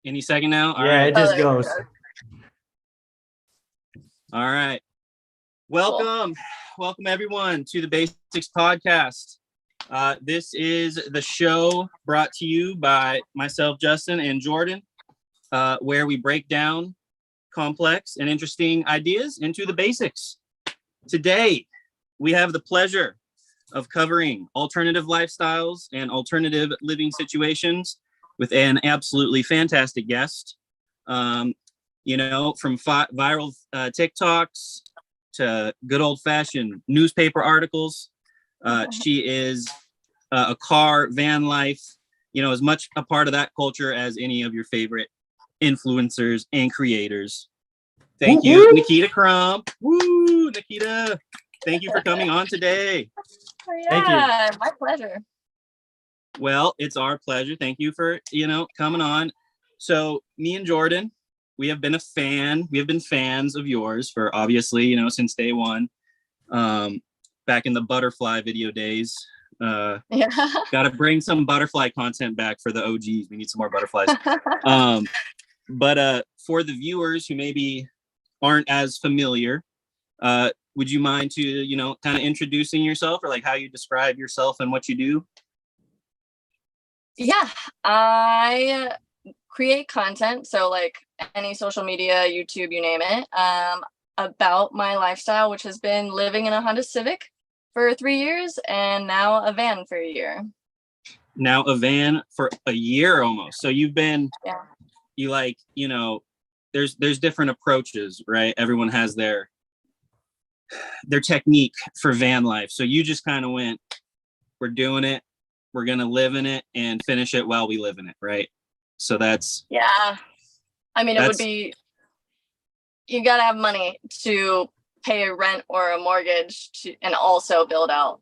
Any second now? All Yeah, right. it just goes. All right. Welcome. Welcome everyone to the Basics Podcast. This is the show brought to you by myself, Justin, and Jordan, where we break down complex and interesting ideas into the basics. Today, we have the pleasure of covering alternative lifestyles and alternative living situations with an absolutely fantastic guest. From viral TikToks to good old-fashioned newspaper articles. She is a car, van life, as much a part of that culture as any of your favorite influencers and creators. Thank you, Nikita CRUMP. Woo, Nikita. Thank you for coming on today. Yeah, thank you. My pleasure. Well, it's our pleasure. Thank you for, coming on. So me and Jordan, we have been fans of yours for obviously, since day one, back in the butterfly video days. Got to bring some butterfly content back for the OGs. We need some more butterflies. But for the viewers who maybe aren't as familiar, would you mind to, kind of introducing yourself or like how you describe yourself and what you do? Yeah, I create content. So like any social media, YouTube, you name it, about my lifestyle, which has been living in a Honda Civic for 3 years and now a van for a year. Now a van for a year almost. So you've been, there's different approaches, right? Everyone has their technique for van life. So you just kind of went, we're doing it. We're going to live in it and finish it while we live in it. Right. So that's. Yeah. I mean, it would be, you got to have money to pay a rent or a mortgage and also build out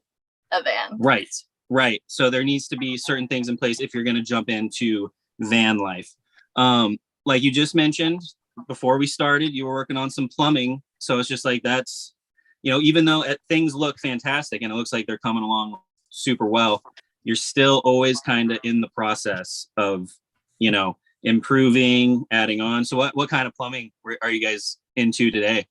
a van. Right. Right. So there needs to be certain things in place if you're going to jump into van life. Like you just mentioned before we started, you were working on some plumbing. So it's just like, that's, even though things look fantastic and it looks like they're coming along super well, you're still always kind of in the process of, improving, adding on. So what kind of plumbing are you guys into today?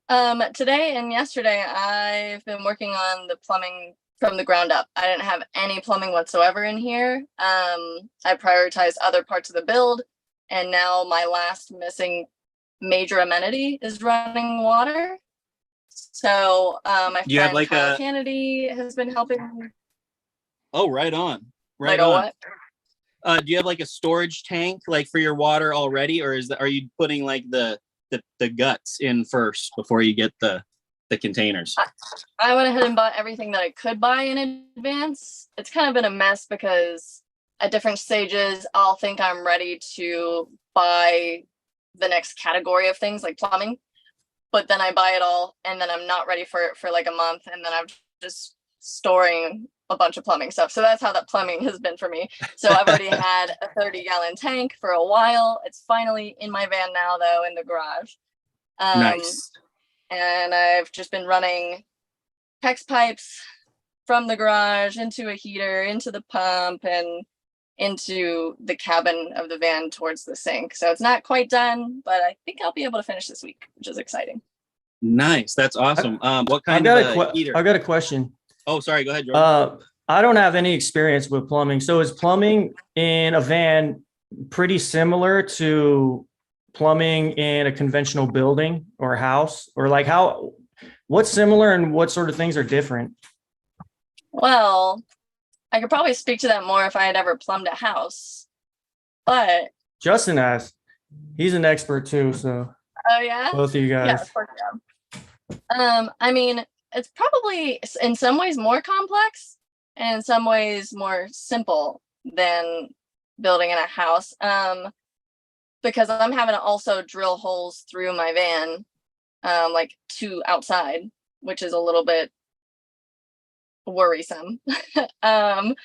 Today and yesterday, I've been working on the plumbing from the ground up. I didn't have any plumbing whatsoever in here. I prioritized other parts of the build, and now my last missing major amenity is running water. So my friend Kyle Kennedy has been helping. Oh, right on. Right on. What? Do you have like a storage tank like for your water already, or are you putting like the guts in first before you get the containers? I went ahead and bought everything that I could buy in advance. It's kind of been a mess because at different stages, I'll think I'm ready to buy the next category of things like plumbing, but then I buy it all and then I'm not ready for it for like a month, and then I'm just storing a bunch of plumbing stuff. So that's how that plumbing has been for me. So I've already had a 30-gallon tank for a while. It's finally in my van now, though, in the garage. Nice. And I've just been running PEX pipes from the garage into a heater, into the pump, and into the cabin of the van towards the sink. So it's not quite done, but I think I'll be able to finish this week, which is exciting. Nice. That's awesome. What kind of heater? I've got a question. Oh, sorry. Go ahead, Jordan. I don't have any experience with plumbing. So is plumbing in a van pretty similar to plumbing in a conventional building or house? Or like what's similar and what sort of things are different? Well, I could probably speak to that more if I had ever plumbed a house. But Justin has. He's an expert too, so. Oh yeah? Both of you guys. Yeah, of course, yeah. I mean, it's probably in some ways more complex and in some ways more simple than building in a house. Because I'm having to also drill holes through my van, like to outside, which is a little bit worrisome. And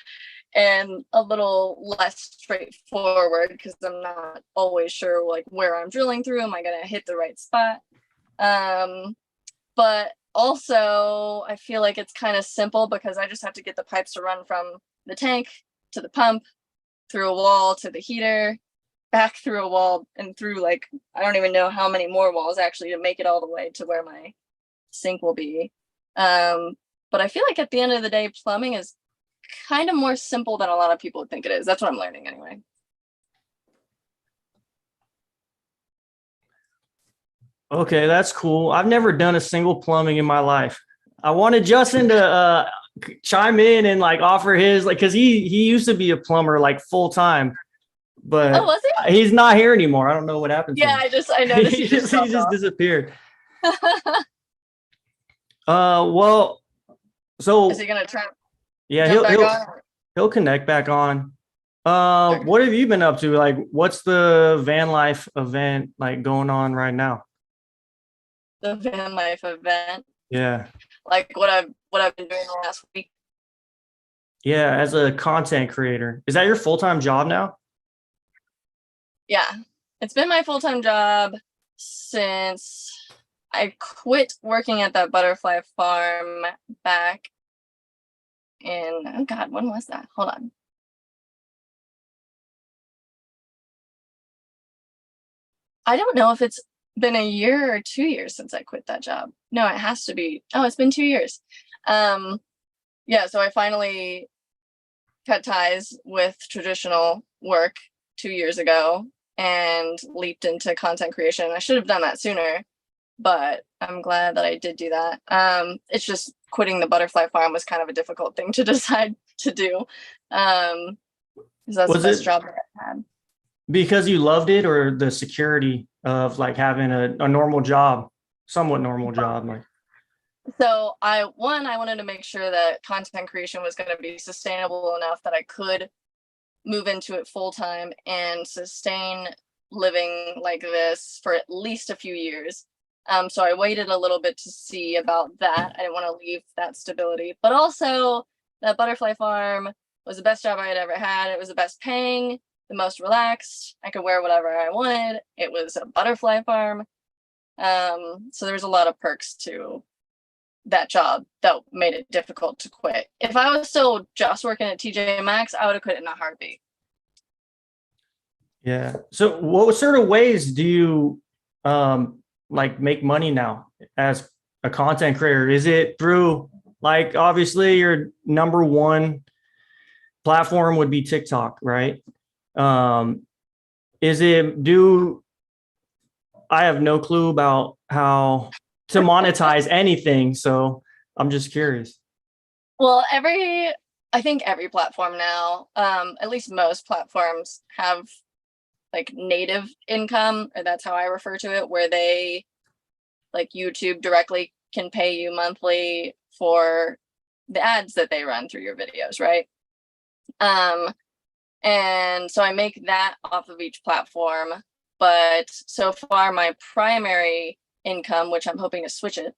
a little less straightforward because I'm not always sure like where I'm drilling through. Am I going to hit the right spot? But also I feel like it's kind of simple because I just have to get the pipes to run from the tank to the pump, through a wall to the heater, back through a wall and through like, I don't even know how many more walls actually to make it all the way to where my sink will be. But I feel like at the end of the day, plumbing is kind of more simple than a lot of people would think it is. That's what I'm learning anyway. Okay, that's cool. I've never done a single plumbing in my life. I wanted Justin to chime in and like offer his, like, because he used to be a plumber like full time, but Oh, was it? he's not here anymore. I don't know what happened to Yeah, him. I noticed he just disappeared. Well, so Is he gonna try? yeah, Jump back on? he'll connect back on. Okay. What have you been up to? Like, what's the van life event like going on right now? The van life event, Yeah. like what I've been doing the last week. Yeah, as a content creator. Is that your full-time job now? Yeah, it's been my full-time job since I quit working at that butterfly farm back in, oh God, when was that? Hold on. I don't know if it's been a year or 2 years since I quit that job. No, it has to be. Oh, it's been 2 years. Yeah, so I finally cut ties with traditional work 2 years ago and leaped into content creation. I should have done that sooner, but I'm glad that I did do that. It's just quitting the butterfly farm was kind of a difficult thing to decide to do. Because that's the best job that I had. Because you loved it, or the security of like having a normal job, somewhat normal job? Like, so I wanted to make sure that content creation was going to be sustainable enough that I could move into it full time and sustain living like this for at least a few years. So I waited a little bit to see about that. I didn't want to leave that stability, but also that butterfly farm was the best job I had ever had. It was the best paying, the most relaxed. I could wear whatever I wanted. It was a butterfly farm. So there was a lot of perks to that job that made it difficult to quit. If I was still just working at TJ Maxx, I would have quit in a heartbeat. yeah. So what sort of ways do you like make money now as a content creator? Is it through, like, obviously your number one platform would be TikTok, right? Is it, I have no clue about how to monetize anything, so I'm just curious. Well, I think every platform now, at least most platforms have like native income, or that's how I refer to it, where they, like YouTube directly can pay you monthly for the ads that they run through your videos, right? And so I make that off of each platform. But so far, my primary income, which I'm hoping to switch it,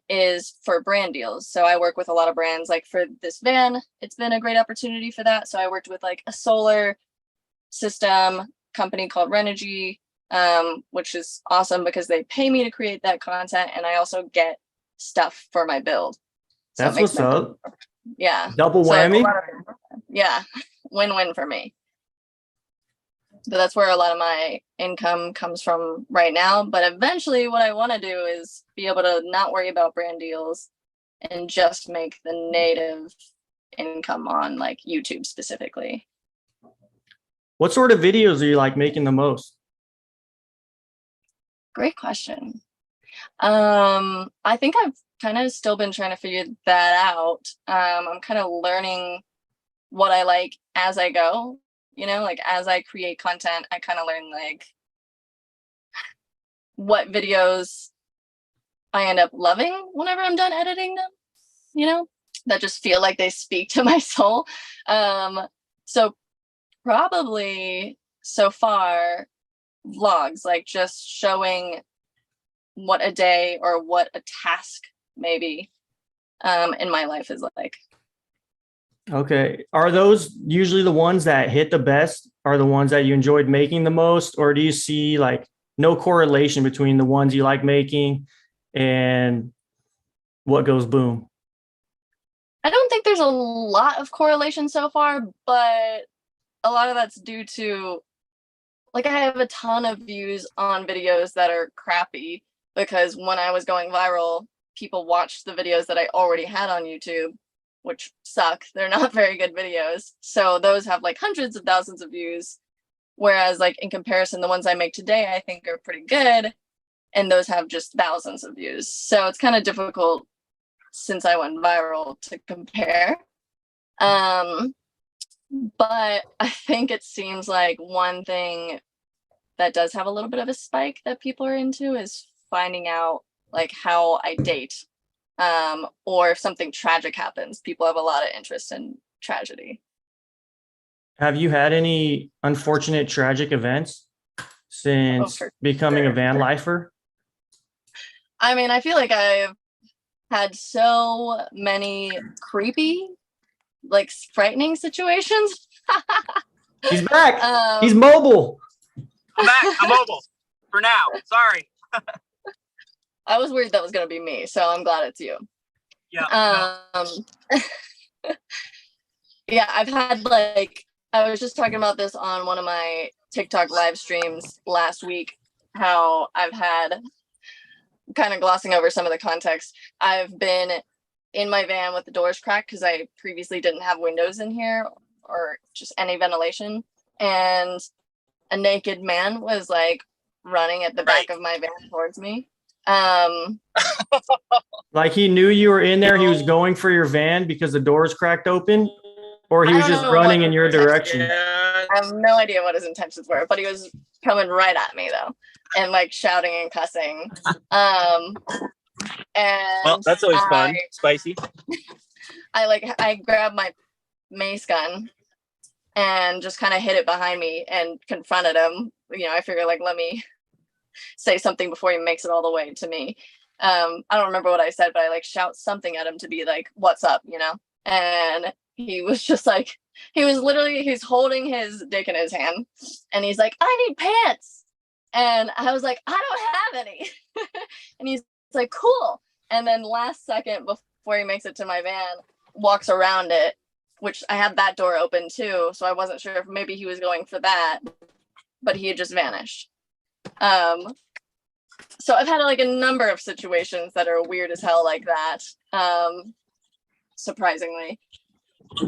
is for brand deals. So I work with a lot of brands. Like for this van, it's been a great opportunity for that. So I worked with like a solar system company called Renogy, which is awesome because they pay me to create that content, and I also get stuff for my build. So that's what's up. Yeah. Double whammy. Yeah. Win-win for me. But that's where a lot of my income comes from right now. But eventually what I want to do is be able to not worry about brand deals and just make the native income on like YouTube specifically. What sort of videos are you like making the most? Great question. I think I've kind of still been trying to figure that out. I'm kind of learning what I like as I go, like as I create content, I kind of learn like what videos I end up loving whenever I'm done editing them, that just feel like they speak to my soul. So probably so far vlogs, like just showing what a day or what a task maybe in my life is like. Okay. Are those usually the ones that hit the best? Are the ones that you enjoyed making the most? Or do you see like no correlation between the ones you like making and what goes boom? I don't think there's a lot of correlation so far, but a lot of that's due to like I have a ton of views on videos that are crappy because when I was going viral, people watched the videos that I already had on YouTube, which suck. They're not very good videos. So those have like hundreds of thousands of views. Whereas like in comparison, the ones I make today, I think are pretty good. And those have just thousands of views. So it's kind of difficult since I went viral to compare. But I think it seems like one thing that does have a little bit of a spike that people are into is finding out like how I date. Or if something tragic happens, people have a lot of interest in tragedy. Have you had any unfortunate tragic events since for becoming a sure. van lifer? I mean, I feel like I've had so many creepy, like frightening situations. He's back. He's Um, mobile. I'm back. I'm mobile for now. Sorry. I was worried that was going to be me, so I'm glad it's you. Yeah. Yeah, I've had like, I was just talking about this on one of my TikTok live streams last week, how I've had, kind of glossing over some of the context, I've been in my van with the doors cracked because I previously didn't have windows in here or just any ventilation. And a naked man was like running at the back of my van towards me. Like he knew you were in there. He was going for your van because the doors cracked open, or he I was don't just know running what in your his intentions- direction. Yeah. I have no idea what his intentions were, but he was coming right at me though, and like shouting and cussing. And Well, that's always fun. Spicy. I grabbed my mace gun and just kind of hid it behind me and confronted him. You know, I figured like, let me say something before he makes it all the way to me. I don't remember what I said, but I like shout something at him to be like, what's up, you know? And he was just like, he's holding his dick in his hand and he's like, I need pants. And I was like, I don't have any. And he's like, cool. And then last second before he makes it to my van, walks around it, which I had that door open too. So I wasn't sure if maybe he was going for that, but he had just vanished. So I've had like a number of situations that are weird as hell like that. Surprisingly.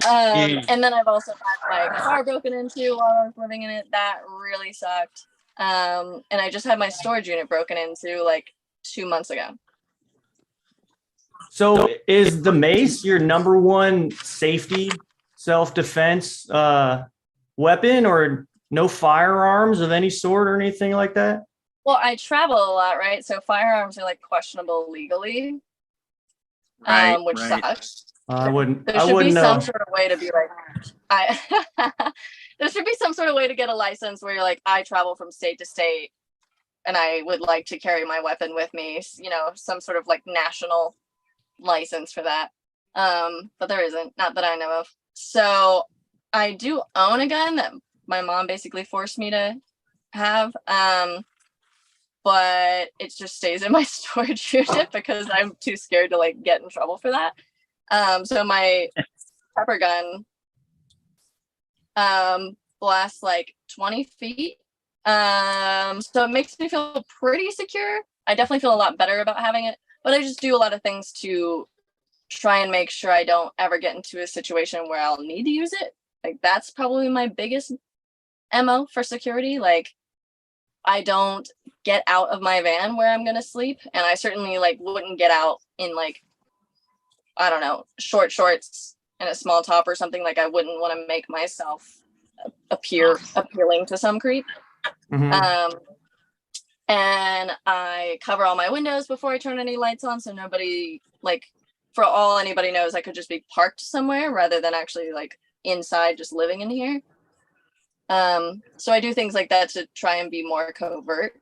And then I've also had my car broken into while I was living in it. That really sucked. And I just had my storage unit broken into like 2 months ago. So is the mace your number one safety, self-defense weapon, or no firearms of any sort or anything like that? Well, I travel a lot, right? So firearms are like questionable legally, which sucks. I wouldn't There should be know. some sort of way to be like, there should be some sort of way to get a license where you're like, I travel from state to state and I would like to carry my weapon with me, you know, some sort of like national license for that. But there isn't, not that I know of. So I do own a gun that my mom basically forced me to have. But it just stays in my storage unit because I'm too scared to like get in trouble for that. So my pepper gun blasts like 20 feet. So it makes me feel pretty secure. I definitely feel a lot better about having it, but I just do a lot of things to try and make sure I don't ever get into a situation where I'll need to use it. Like that's probably my biggest MO for security. Like I don't get out of my van where I'm gonna sleep, and I certainly like wouldn't get out in like, I don't know, short shorts and a small top or something. Like I wouldn't want to make myself appear appealing to some creep. Mhm. And I cover all my windows before I turn any lights on, so nobody, like, for all anybody knows, I could just be parked somewhere rather than actually like inside just living in here. So I do things like that to try and be more covert.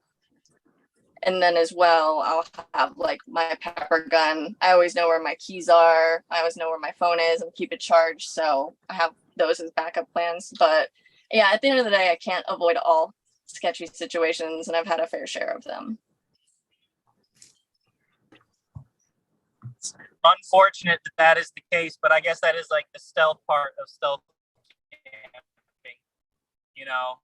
And then as well, I'll have like my pepper gun. I always know where my keys are. I always know where my phone is and keep it charged. So I have those as backup plans. But yeah, at the end of the day, I can't avoid all sketchy situations, and I've had a fair share of them. It's unfortunate that that is the case, but I guess that is like the stealth part of stealth camping, you know.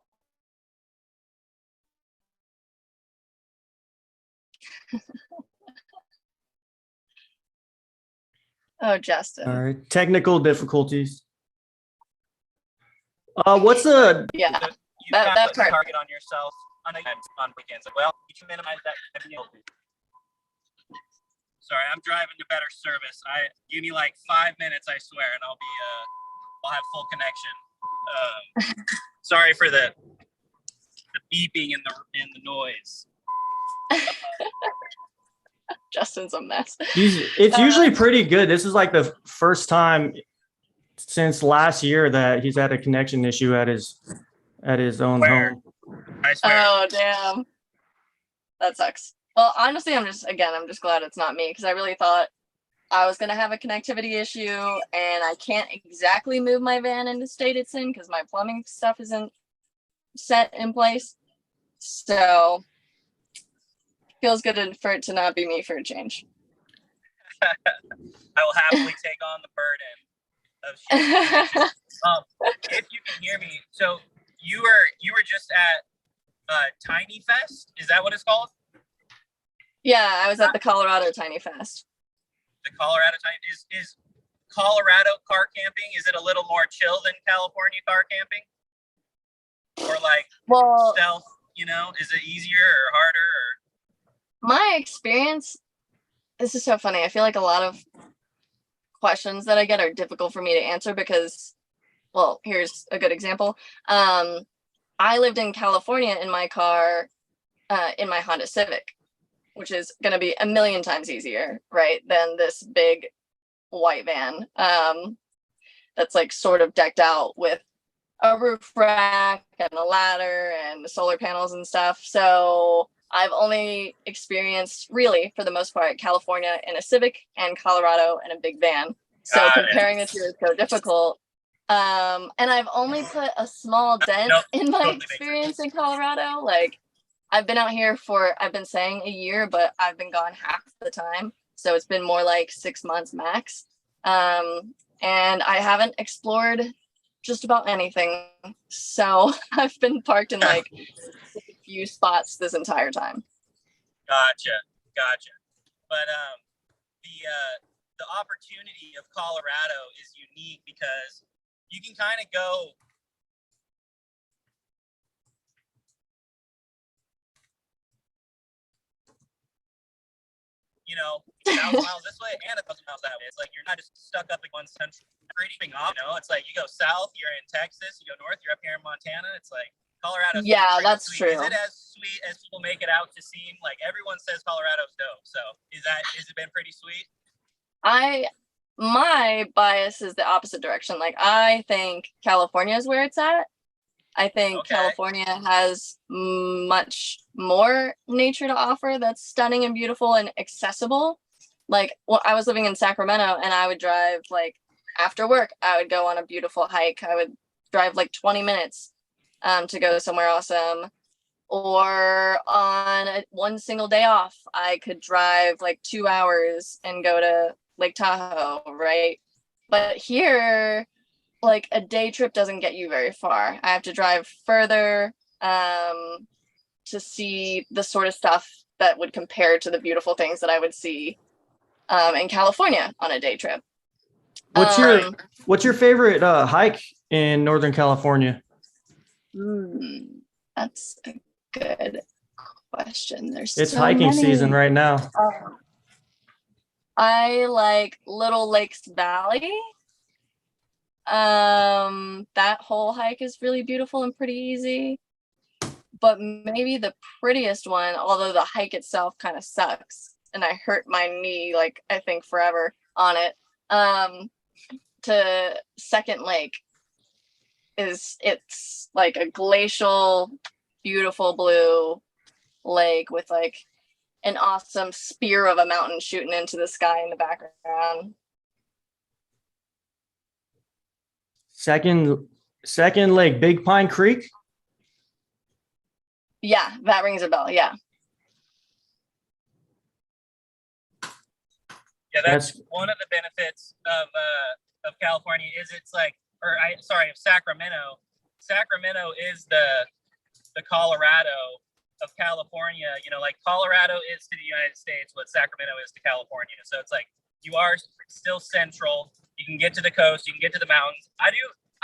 Oh, Justin. All right. Technical difficulties. What's the Yeah, So you that kind of put a part. target on yourself on weekends. Well, you can minimize that. Sorry, I'm driving to better service. Give me like 5 minutes, I swear, and I'll have full connection. Sorry for the beeping and the noise. Justin's a mess. it's usually pretty good. This is like the first time since last year that he's had a connection issue at his own Where? home. I swear. Oh, damn. That sucks. Well, honestly, I'm just glad it's not me, because I really thought I was going to have a connectivity issue, and I can't exactly move my van in the state it's in because my plumbing stuff isn't set in place. So feels good for it to not be me for a change. I will happily take on the burden of if you can hear me. So you were just at Tiny Fest. Is that what it's called? Yeah, I was at the Colorado Tiny Fest. The Colorado Tiny is Colorado car camping. Is it a little more chill than California car camping? Or like stealth, is it easier or harder? My experience, this is so funny. I feel like a lot of questions that I get are difficult for me to answer because, well, here's a good example. I lived in California in my car, in my Honda Civic, which is going to be a million times easier, right, than this big white van that's like sort of decked out with a roof rack and a ladder and solar panels and stuff. So I've only experienced, really, for the most part, California in a Civic and Colorado in a big van. So comparing the two is so difficult. And I've only put a small dent in my experience in Colorado. Like, I've been out here I've been saying a year, but I've been gone half the time. So it's been more like 6 months max. And I haven't explored just about anything. So I've been parked in like a few spots this entire time. Gotcha. But the opportunity of Colorado is unique because you can kind of go $1,000 miles this way and 1,000 miles that way. It's like you're not just stuck up in one central creeping off. It's like you go south, you're in Texas. You go north, you're up here in Montana. It's like Colorado. Yeah, that's sweet. true. Is it as sweet as people make it out to seem? Like everyone says Colorado's dope. So has it been pretty sweet? My bias is the opposite direction. Like, I think California is where it's at. I think California has much more nature to offer that's stunning and beautiful and accessible. Like, I was living in Sacramento, and I would drive, like, after work, I would go on a beautiful hike. I would drive like 20 minutes to go somewhere awesome. Or on one single day off, I could drive like 2 hours and go to Lake Tahoe, right? But here, like, a day trip doesn't get you very far. I have to drive further to see the sort of stuff that would compare to the beautiful things that I would see in California on a day trip. What's your favorite hike in Northern California? That's a good question. It's so hiking season right now. I like Little Lakes Valley. That whole hike is really beautiful and pretty easy. But maybe the prettiest one, although the hike itself kind of sucks, and I hurt my knee, like, I think forever on it, to Second Lake it's like a glacial, beautiful blue lake with like an awesome spear of a mountain shooting into the sky in the background. Second Lake, Big Pine Creek. Yeah, that rings a bell. Yeah. Yeah, that's one of the benefits of California is it's like, of Sacramento. Sacramento is the Colorado of California. You know, like Colorado is to the United States what Sacramento is to California. So it's like you are still central. You can get to the coast. You can get to the mountains. I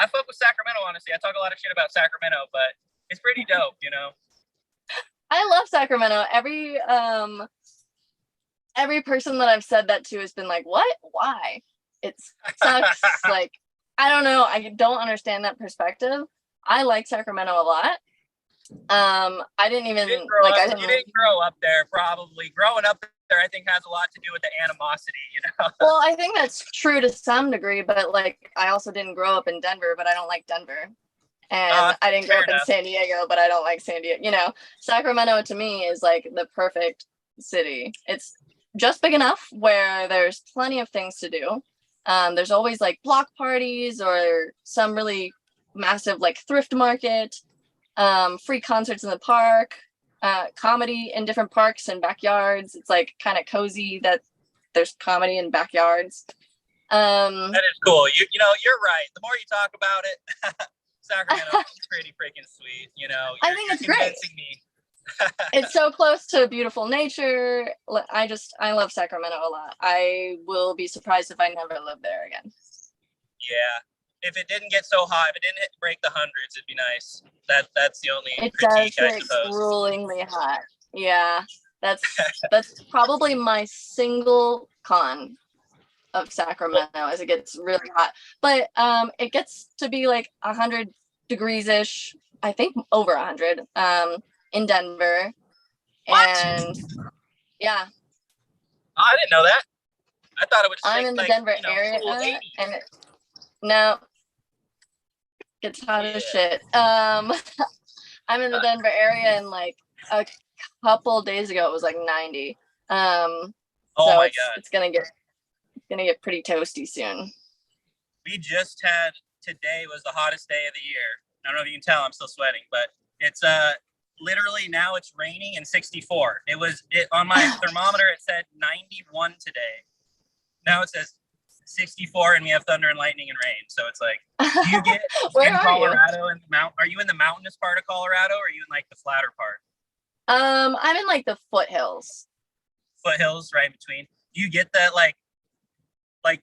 fuck with Sacramento, honestly. I talk a lot of shit about Sacramento, but it's pretty dope, you know? I love Sacramento. Every person that I've said that to has been like, what? Why? It sucks. Like, I don't know. I don't understand that perspective. I like Sacramento a lot. I didn't even You didn't grow up there, probably. Growing up there, I think, has a lot to do with the animosity, you know? Well, I think that's true to some degree, but like, I also didn't grow up in Denver, but I don't like Denver. And I didn't grow up in San Diego, but I don't like San Diego. You know, Sacramento to me is like the perfect city. It's just big enough where there's plenty of things to do. There's always like block parties or some really massive like thrift market, free concerts in the park, comedy in different parks and backyards. It's like kind of cozy that there's comedy in backyards. That is cool. You know, you're right. The more you talk about it, Sacramento is pretty freaking sweet. You know, I think it's great. Me. It's so close to beautiful nature. I love Sacramento a lot. I will be surprised if I never live there again. Yeah. If it didn't get so hot, if it didn't break the hundreds, it'd be nice. That's the only it critique, does I get suppose. gruelingly hot. Yeah. That's probably my single con of Sacramento as it gets really hot. But it gets to be like 100 degrees ish, I think over 100 in Denver. What? And yeah. Oh, I didn't know that. I thought it would I'm in the Denver area and no, gets hot as shit. I'm in the Denver area and like a couple days ago it was like 90. Oh so my it's, God. It's gonna get pretty toasty soon. We just had, today was the hottest day of the year. I don't know if you can tell, I'm still sweating, but it's literally now it's raining and 64. It on my thermometer it said 91 today. Now it says 64 and we have thunder and lightning and rain. So it's like, do you get in Colorado and are you in the mountainous part of Colorado or are you in like the flatter part? I'm in like the foothills. Foothills, right in between. Do you get that like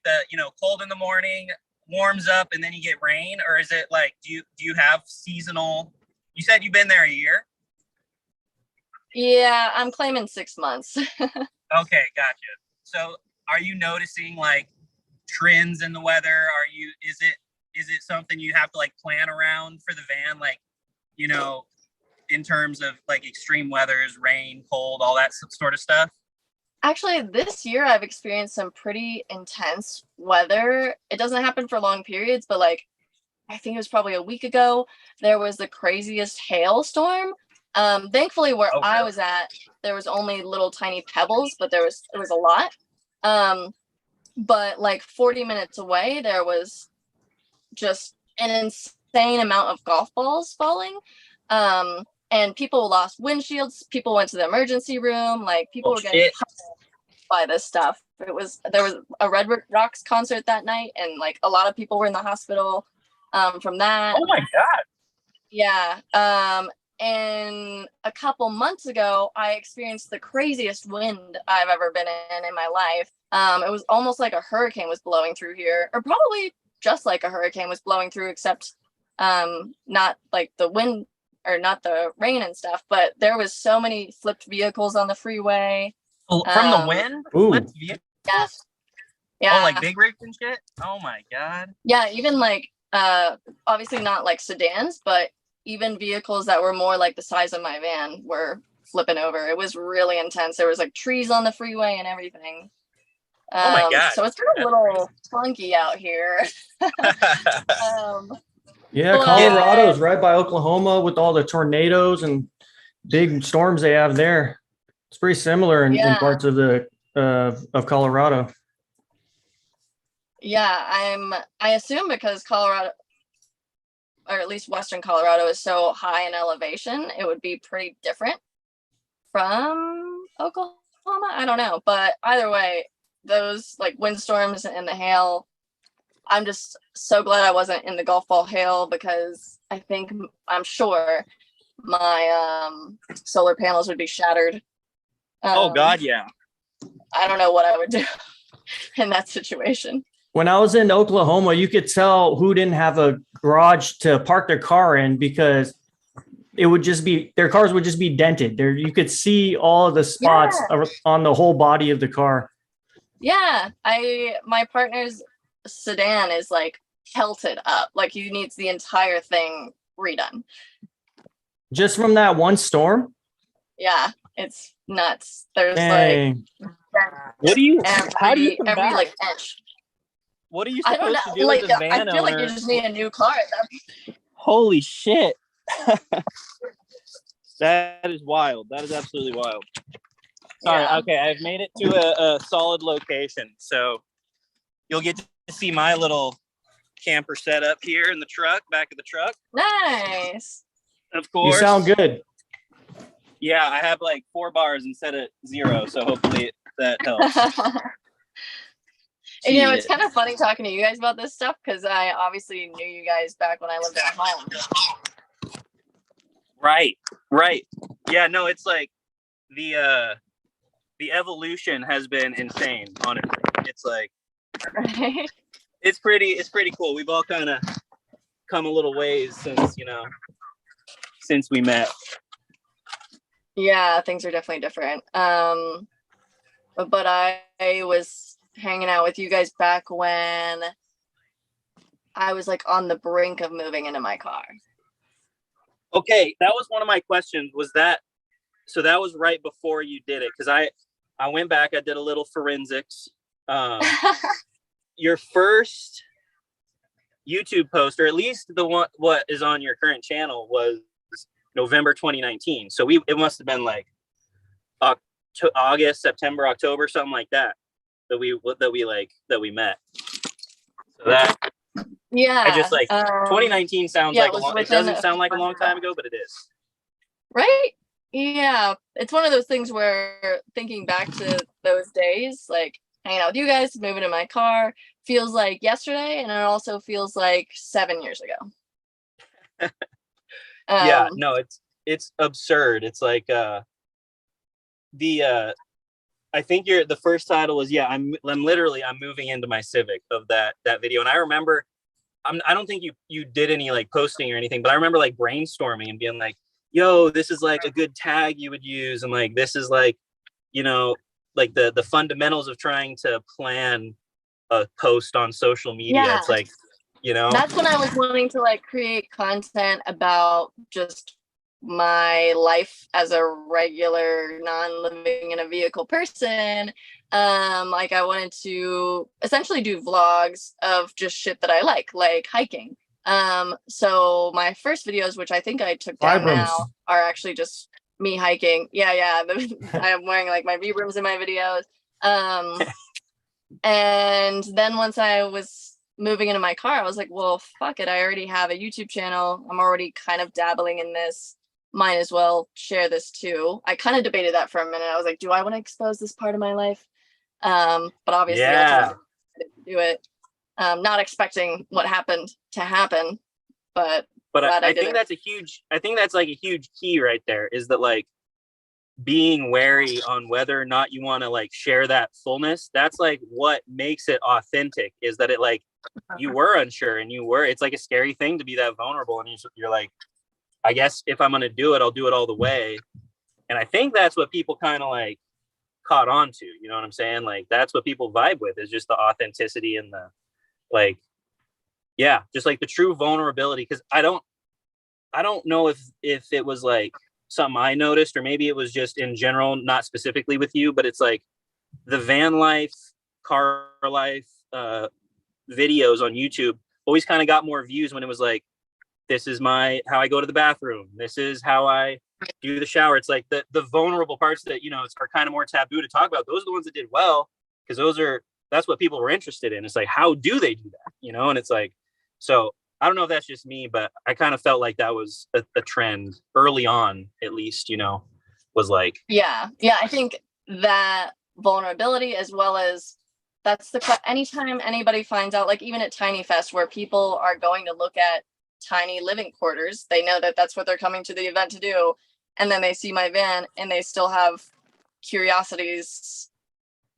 the, you know, cold in the morning, warms up and then you get rain, or is it like do you have seasonal? You said you've been there a year? Yeah, I'm claiming 6 months. Okay, gotcha. So are you noticing like trends in the weather? Is it something you have to like plan around for the van, like, you know, in terms of like extreme weathers, rain, cold, all that sort of stuff? Actually, this year I've experienced some pretty intense weather. It doesn't happen for long periods, but like I think it was probably a week ago, there was the craziest hailstorm. Thankfully where I was at, there was only little tiny pebbles, but there was a lot. But like 40 minutes away, there was just an insane amount of golf balls falling. And people lost windshields. People went to the emergency room. Like people were getting by this stuff. There was a Red Rocks concert that night, and like a lot of people were in the hospital from that. Oh my God. Yeah. And a couple months ago, I experienced the craziest wind I've ever been in my life. It was almost like a hurricane was blowing through here, or probably just like a hurricane was blowing through, except not like the wind or not the rain and stuff, but there was so many flipped vehicles on the freeway. From the wind? Flipped vehicles? Yeah. Yeah. Oh, like big rigs and shit? Oh my God. Yeah, even like obviously not like sedans, but even vehicles that were more like the size of my van were flipping over. It was really intense. There was like trees on the freeway and everything. Oh my God. So it's been a little funky out here. Yeah, Colorado's right by Oklahoma with all the tornadoes and big storms they have there. It's pretty similar in parts of the of Colorado. Yeah, I assume because Colorado, or at least Western Colorado, is so high in elevation, it would be pretty different from Oklahoma. I don't know, but either way, those like windstorms and the hail, I'm just so glad I wasn't in the golf ball hail, because I'm sure my solar panels would be shattered. Oh God, yeah. I don't know what I would do in that situation. When I was in Oklahoma, you could tell who didn't have a garage to park their car in because it would just be, their cars would just be dented. There, you could see all of the spots on the whole body of the car. Yeah, my partner's sedan is like pelted up. Like he needs the entire thing redone. Just from that one storm? Yeah, it's nuts. There's Dang. like What do you? How do you every come back? like inch. What are you I don't supposed know. to do Like as a van I feel owner? like you just need a new car. Holy shit. That is wild. That is absolutely wild. Sorry. Yeah. Okay, I've made it to a solid location, so you'll get to see my little camper setup here in the truck, back of the truck. Nice. Of course. You sound good. Yeah, I have like 4 bars instead of 0, so hopefully that helps. And, you know, it's kind of funny talking to you guys about this stuff because I obviously knew you guys back when I lived in Holland. Right. Yeah, no, it's like the evolution has been insane, honestly. It's like it's pretty cool. We've all kind of come a little ways since we met. Yeah, things are definitely different. But I was hanging out with you guys back when I was like on the brink of moving into my car. Okay, that was one of my questions. So that was right before you did it, because I went back, I did a little forensics. Your first YouTube post, or at least the one what is on your current channel, was November 2019. So it must have been like August, September, October, something like that we met. So that Yeah. I just like 2019 sounds like it doesn't sound like a long time ago, but it is. Right? Yeah. It's one of those things where thinking back to those days, like hanging out with you guys, moving in my car, feels like yesterday, and it also feels like 7 years ago. Yeah, no, it's absurd. It's like I think the first title was I'm moving into my Civic of that video. And I remember I don't think you did any like posting or anything, but I remember like brainstorming and being like, yo, this is like a good tag you would use, and like this is like, like the fundamentals of trying to plan a post on social media. Yeah. It's like, that's when I was wanting to like create content about just my life as a regular non-living in a vehicle person. Like I wanted to essentially do vlogs of just shit that I like hiking. So my first videos, which I think I took down now, are actually just me hiking. Yeah. I am wearing like my Vibrams in my videos. And then once I was moving into my car, I was like, well, fuck it. I already have a YouTube channel. I'm already kind of dabbling in this. Might as well share this too. I kind of debated that for a minute. I was like, do I want to expose this part of my life? But obviously I didn't do it. Not expecting what happened to happen, but I think that's like a huge key right there, is that like being wary on whether or not you want to like share that fullness. That's like what makes it authentic, is that it like you were unsure and it's like a scary thing to be that vulnerable, and you're like, I guess if I'm going to do it, I'll do it all the way. And I think that's what people kind of like caught on to, you know what I'm saying? Like, that's what people vibe with, is just the authenticity and the like, yeah, just like the true vulnerability. Cause I don't know if it was like something I noticed, or maybe it was just in general, not specifically with you, but it's like the van life, car life, videos on YouTube always kind of got more views when it was like, this is how I go to the bathroom. This is how I do the shower. It's like the vulnerable parts that, are kind of more taboo to talk about. Those are the ones that did well, because that's what people were interested in. It's like, how do they do that? And it's like, so I don't know if that's just me, but I kind of felt like that was a trend early on, at least, was like. Yeah. I think that vulnerability, as well as anytime anybody finds out, like even at Tiny Fest, where people are going to look at tiny living quarters. They know that that's what they're coming to the event to do. And then they see my van and they still have curiosities.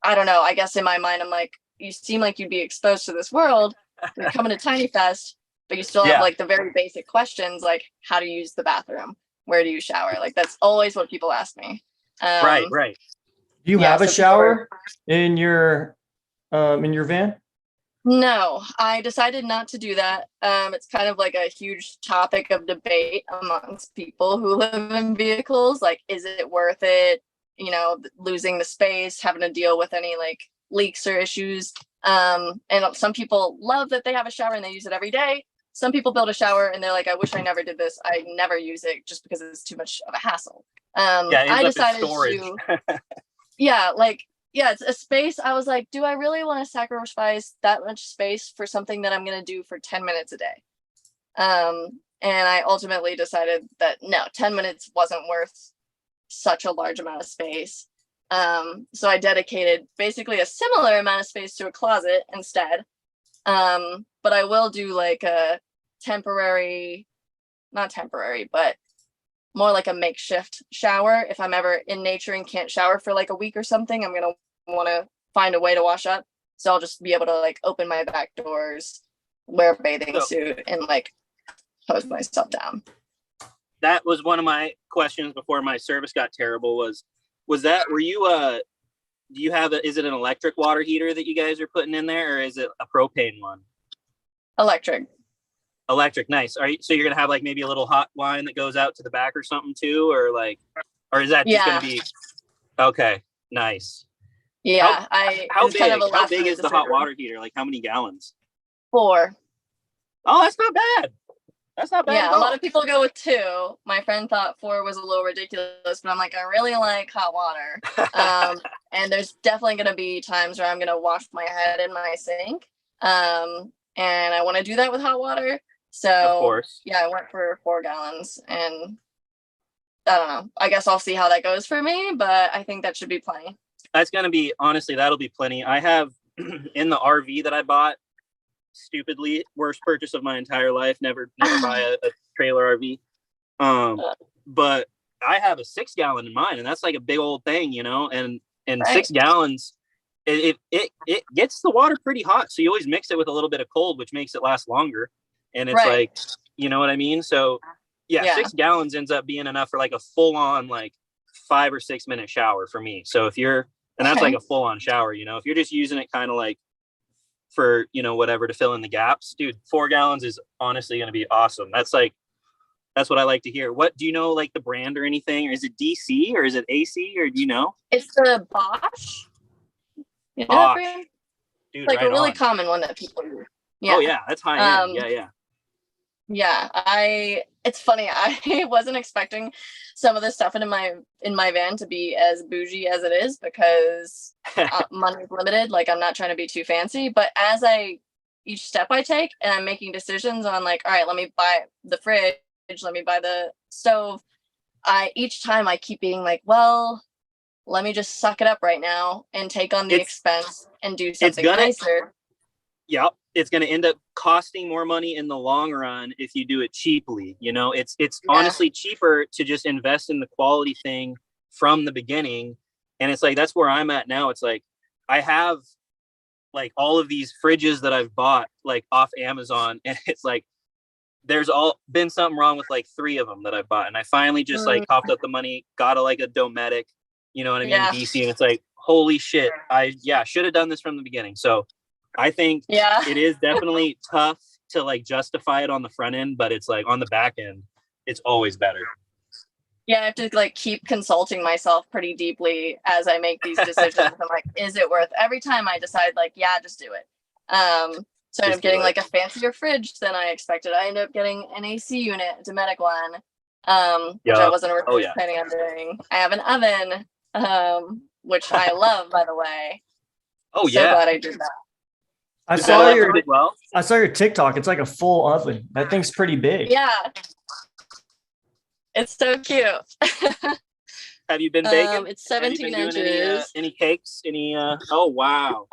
I don't know. I guess in my mind, I'm like, you seem like you'd be exposed to this world. You're coming to Tiny Fest, but you still have like the very basic questions, like how to use the bathroom, where do you shower? Like that's always what people ask me. Right. Do you have a shower in your van? No, I decided not to do that. It's kind of like a huge topic of debate amongst people who live in vehicles. Like, is it worth it? You know, losing the space, having to deal with any like leaks or issues. And some people love that they have a shower and they use it every day. Some people build a shower and they're like, I wish I never did this. I never use it just because it's too much of a hassle. I decided to, it's a space. I was like, do I really want to sacrifice that much space for something that I'm going to do for 10 minutes a day? And I ultimately decided that no, 10 minutes wasn't worth such a large amount of space. So I dedicated basically a similar amount of space to a closet instead. But I will do like a not temporary, but more like a makeshift shower. If I'm ever in nature and can't shower for like a week or something, I'm going to want to find a way to wash up. So I'll just be able to like open my back doors, wear a bathing suit, and like hose myself down. That was one of my questions before my service got terrible were you do you have is it an electric water heater that you guys are putting in there, or is it a propane one? Electric, nice. So you're gonna have like maybe a little hot line that goes out to the back or something too, or is that just gonna be okay? Nice. Yeah, how big is the hot water heater? Like how many gallons? 4. Oh, that's not bad. Yeah, a lot of people go with 2. My friend thought 4 was a little ridiculous, but I'm like, I really like hot water. And there's definitely going to be times where I'm going to wash my head in my sink. And I want to do that with hot water. So, of course. Yeah, I went for 4 gallons. And I don't know. I guess I'll see how that goes for me, but I think that should be plenty. That's going to be, honestly, that'll be plenty. I have in the RV that I bought, stupidly worst purchase of my entire life, never buy a trailer RV, but I have a 6 gallon in mine, and that's like a big old thing, you know, and right. 6 gallons it gets the water pretty hot, so you always mix it with a little bit of cold, which makes it last longer, and it's right. Like, you know what I mean? So yeah 6 gallons ends up being enough for like a full-on like 5 or 6 minute shower for me. So if you're, and that's like a full-on shower, you know, if you're just using it kind of like for, you know, whatever to fill in the gaps, dude, 4 gallons is honestly going to be awesome. That's what I like to hear. What do you know, like the brand or anything, or is it DC or is it AC, or do you know? It's the Bosch. You know that brand? Dude, like right a really common one that people use. Yeah. Oh yeah, that's high end. Yeah. It's funny. I wasn't expecting some of this stuff in my van to be as bougie as it is, because money's limited. Like, I'm not trying to be too fancy, but as each step I take and I'm making decisions on like, all right, let me buy the fridge, let me buy the stove. Each time I keep being like, well, let me just suck it up right now and take on the expense and do something nicer. Yep. It's going to end up costing more money in the long run if you do it cheaply. You know, it's honestly cheaper to just invest in the quality thing from the beginning. And it's like, that's where I'm at now. It's like, I have like all of these fridges that I've bought like off Amazon, and it's like, there's been something wrong with like 3 of them that I've bought. And I finally just like coughed up the money, got like a Dometic, you know what I mean? DC. And it's like, holy shit. I should have done this from the beginning. So I think it is definitely tough to like justify it on the front end, but it's like on the back end, it's always better. Yeah, I have to like keep consulting myself pretty deeply as I make these decisions. I'm like, is it worth? Every time I decide like, yeah, just do it. So I end up getting like a fancier fridge than I expected. I ended up getting an AC unit, a Dometic one, which I wasn't originally planning on doing. I have an oven, which I love, by the way. Oh so glad I did that. I saw your TikTok. It's like a full oven. That thing's pretty big. Yeah. It's so cute. Have you been baking? It's 17 inches. Any cakes? Oh, wow.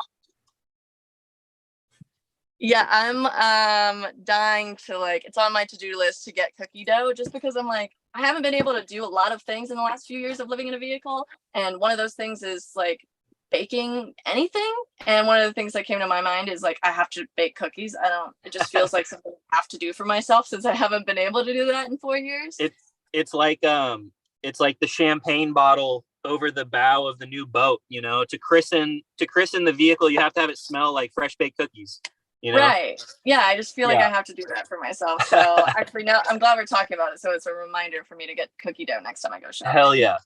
Yeah, I'm dying to like, it's on my to-do list to get cookie dough, just because I'm like, I haven't been able to do a lot of things in the last few years of living in a vehicle. And one of those things is like baking anything. And one of the things that came to my mind is like, I have to bake cookies. It just feels like something I have to do for myself since I haven't been able to do that in 4 years. It's like the champagne bottle over the bow of the new boat, you know, to christen the vehicle, you have to have it smell like fresh baked cookies, you know? Right. Yeah, I just feel like Yeah. I have to do that for myself. So actually now I'm glad we're talking about it. So it's a reminder for me to get cookie dough next time I go shopping. Hell yeah.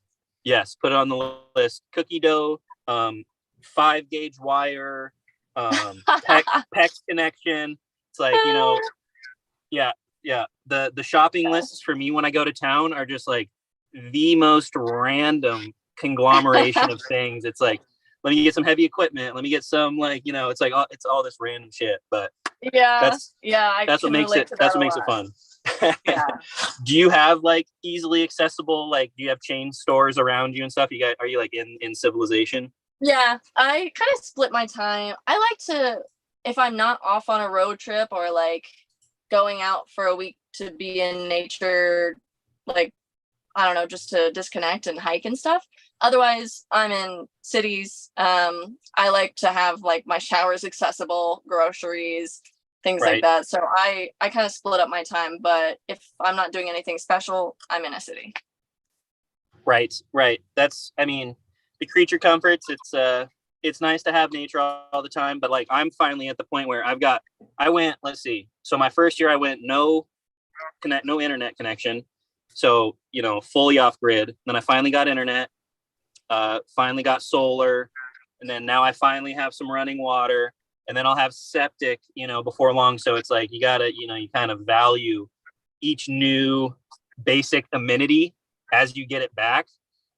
Yes, put it on the list. Cookie dough, 5-gauge wire, PEX connection. It's like, you know, yeah. The shopping lists for me when I go to town are just like the most random conglomeration of things. It's like, let me get some heavy equipment. Let me get some, like, you know, it's like it's all this random shit. But that's what makes it fun. Yeah. Do you have like easily accessible, like, do you have chain stores around you and stuff? Are you like in civilization? Yeah, I kind of split my time. I like to, if I'm not off on a road trip or like going out for a week to be in nature, like, I don't know, just to disconnect and hike and stuff. Otherwise, I'm in cities. I like to have like my showers accessible, groceries, things like that. So I kind of split up my time, but if I'm not doing anything special, I'm in a city. Right. That's, I mean, the creature comforts, it's nice to have nature all the time, but like I'm finally at the point where let's see. So my first year I went no internet connection. So, you know, fully off grid. Then I finally got internet, finally got solar. And then now I finally have some running water, and then I'll have septic, you know, before long. So it's like, you gotta, you know, you kind of value each new basic amenity as you get it back,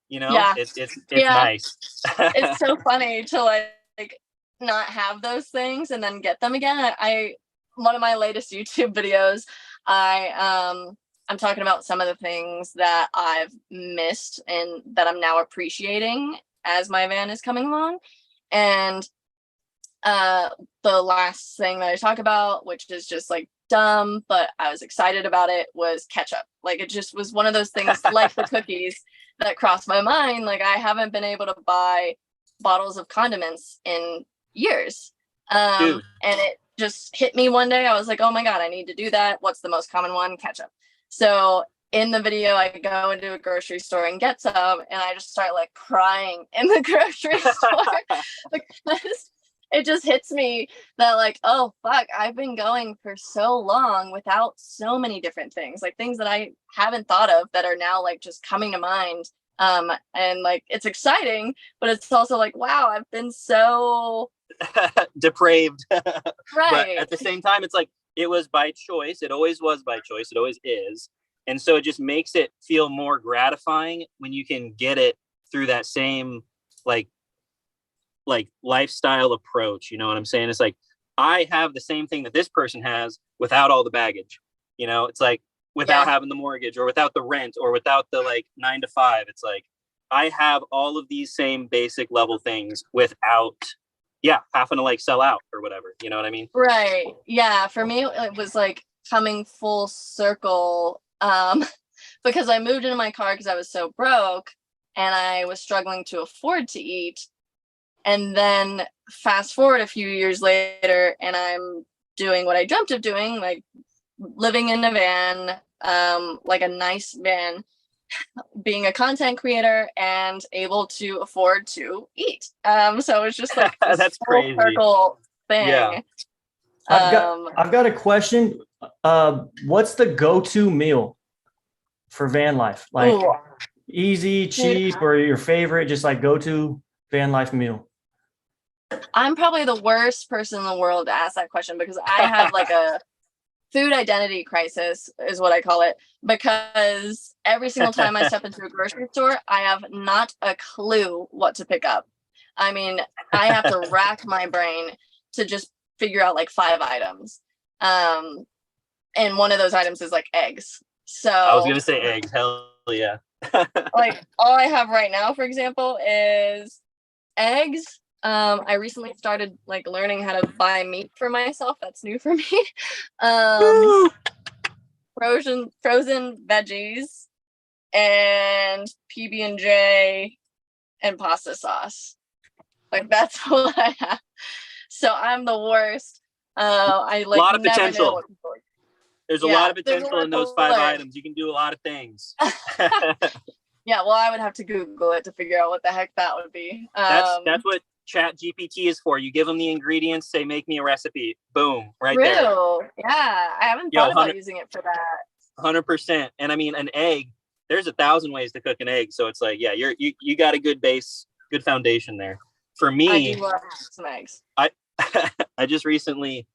you know. Yeah. It's nice. It's so funny to like not have those things and then get them again. One of my latest YouTube videos, I'm talking about some of the things that I've missed and that I'm now appreciating as my van is coming along. And the last thing that I talk about, which is just like dumb, but I was excited about it, was ketchup. Like, it just was one of those things like the cookies that crossed my mind. Like, I haven't been able to buy bottles of condiments in years. And it just hit me one day. I was like, oh my God, I need to do that. What's the most common one? Ketchup. So in the video, I go into a grocery store and get some, and I just start like crying in the grocery store because it just hits me that like, oh fuck, I've been going for so long without so many different things, like things that I haven't thought of that are now like just coming to mind. And like, it's exciting, but it's also like, wow, I've been so depraved. Right. But at the same time, it's like, it was by choice. It always was by choice. It always is. And so it just makes it feel more gratifying when you can get it through that same like lifestyle approach. You know what I'm saying? It's like, I have the same thing that this person has without all the baggage. You know, it's like, without having the mortgage, or without the rent, or without the like 9 to 5. It's like, I have all of these same basic level things without having to like sell out or whatever. You know what I mean? Right. Yeah. For me, it was like coming full circle, because I moved into my car because I was so broke and I was struggling to afford to eat. And then fast forward a few years later, and I'm doing what I dreamt of doing, like living in a van, like a nice van, being a content creator and able to afford to eat. So it's just like this that's full crazy circle thing. Yeah. I've got a question. What's the go-to meal for van life? Like, Ooh. Easy, cheap, or your favorite, just like go-to van life meal? I'm probably the worst person in the world to ask that question, because I have like a food identity crisis is what I call it, because every single time I step into a grocery store, I have not a clue what to pick up. I mean, I have to rack my brain to just figure out like 5 items. And one of those items is like eggs. So I was going to say eggs. Hell yeah. like all I have right now, for example, is eggs, I recently started like learning how to buy meat for myself. That's new for me. Um, frozen veggies and PB&J and pasta sauce. Like that's what I have. So I'm the worst. I like A lot of never know potential. what people like. There's a Yeah, lot of there's a potential lot in those to 5 learn. items. You can do a lot of things. Yeah, well, I would have to Google it to figure out what the heck that would be. That's what Chat GPT is for. You give them the ingredients, say, make me a recipe. Boom, right there. True. Yeah, I haven't thought about using it for that. 100%. And I mean, an egg, there's 1,000 ways to cook an egg. So it's like, yeah, you got a good base, good foundation there. For me, I do love some eggs. I just recently,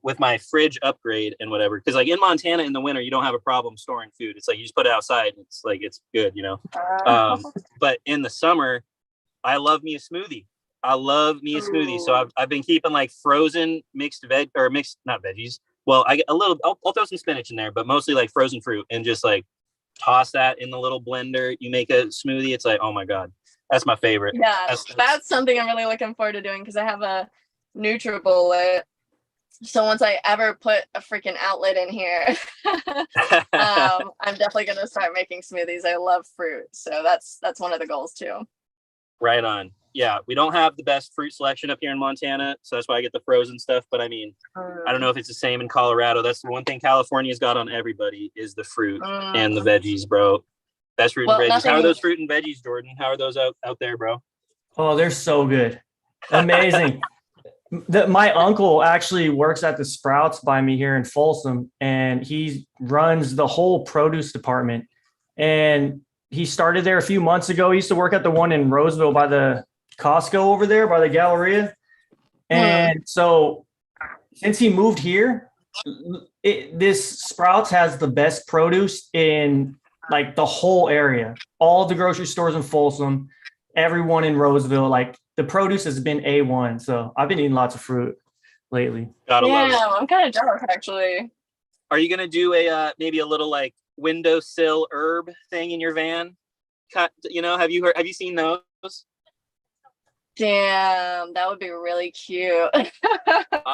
with my fridge upgrade and whatever, because like in Montana in the winter, you don't have a problem storing food. It's like you just put it outside. And it's like it's good, But in the summer, I love me a smoothie. I love me a smoothie. So I've been keeping like frozen mixed not veggies. Well, I get a little. I'll throw some spinach in there, but mostly like frozen fruit, and just like toss that in the little blender. You make a smoothie. It's like, oh my god, that's my favorite. Yeah, that's something I'm really looking forward to doing because I have a NutriBullet. So once I ever put a freaking outlet in here, I'm definitely gonna start making smoothies. I love fruit, so that's one of the goals too. Right on. Yeah, we don't have the best fruit selection up here in Montana, so that's why I get the frozen stuff. But I mean, I don't know if it's the same in Colorado. That's the one thing California's got on everybody is the fruit and the veggies, bro. Best fruit and veggies. How are those fruit and veggies, Jordan? How are those out there, bro? Oh, they're so good. Amazing. My uncle actually works at the Sprouts by me here in Folsom, and he runs the whole produce department. And he started there a few months ago. He used to work at the one in Roseville by the Costco over there by the Galleria. And so since he moved here, this Sprouts has the best produce in like the whole area. All the grocery stores in Folsom, everyone in Roseville, like the produce has been A1. So I've been eating lots of fruit lately. Gotta love it. I'm kind of jealous actually. Are you gonna do a maybe a little like windowsill herb thing in your van? Have you seen those? Damn, that would be really cute.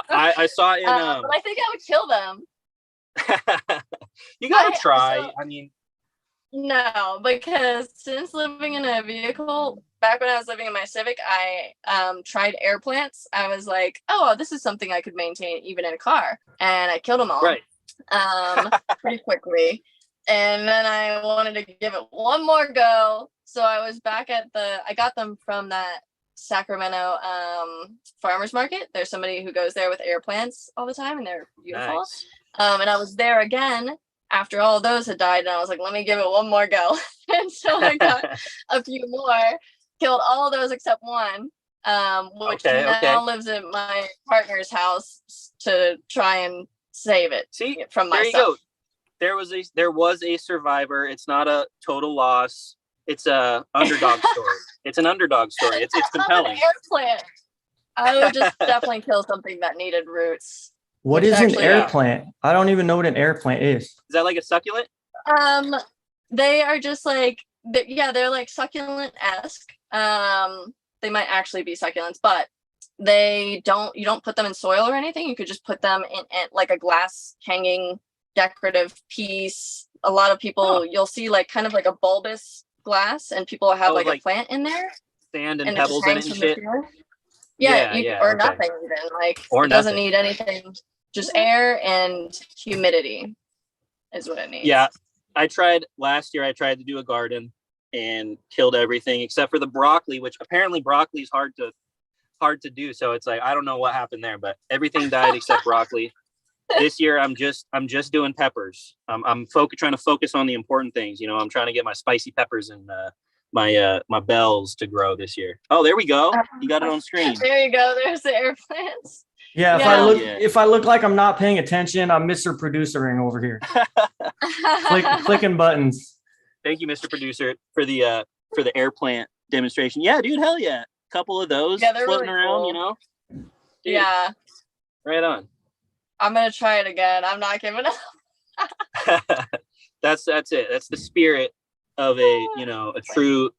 I saw in but I think I would kill them. You gotta try. I mean, no, because since living in a vehicle, back when I was living in my Civic, I tried air plants. I was like, oh, this is something I could maintain even in a car, and I killed them all. Right. Pretty quickly. And then I wanted to give it one more go. So I was back at I got them from that Sacramento farmers market. There's somebody who goes there with air plants all the time, and they're beautiful. Nice. And I was there again after all those had died, and I was like, let me give it one more go. And so I got a few more, killed all those except one, which now lives at my partner's house to try and save it from myself. There you go. There was a survivor. It's not a total loss. It's a underdog story. It's an underdog story. It's compelling. An air plant. I would just definitely kill something that needed roots. What is an air plant? I don't even know what an air plant is. Is that like a succulent? They are just like they're like succulent-esque. They might actually be succulents, but you don't put them in soil or anything. You could just put them in like a glass hanging decorative piece. A lot of people you'll see like kind of like a bulbous glass, and people have like a plant in there, sand and pebbles in it and shit. Or nothing even, like it doesn't need anything, just air and humidity is what it needs. I tried last year. I tried to do a garden and killed everything except for the broccoli, which apparently broccoli is hard to do. So it's like I don't know what happened there, but everything died except broccoli. This year I'm just doing peppers. I'm trying to focus on the important things. I'm trying to get my spicy peppers and my bells to grow this year. Oh, there we go. You got it on screen. There you go. There's the air plants. Yeah, if I look like I'm not paying attention, I'm Mr. Producering over here. Clicking buttons. Thank you, Mr. Producer, for the air plant demonstration. Yeah, dude, hell yeah. Couple of those floating really around, cool. Dude, yeah. Right on. I'm gonna try it again. I'm not giving up. That's it. That's the spirit of a true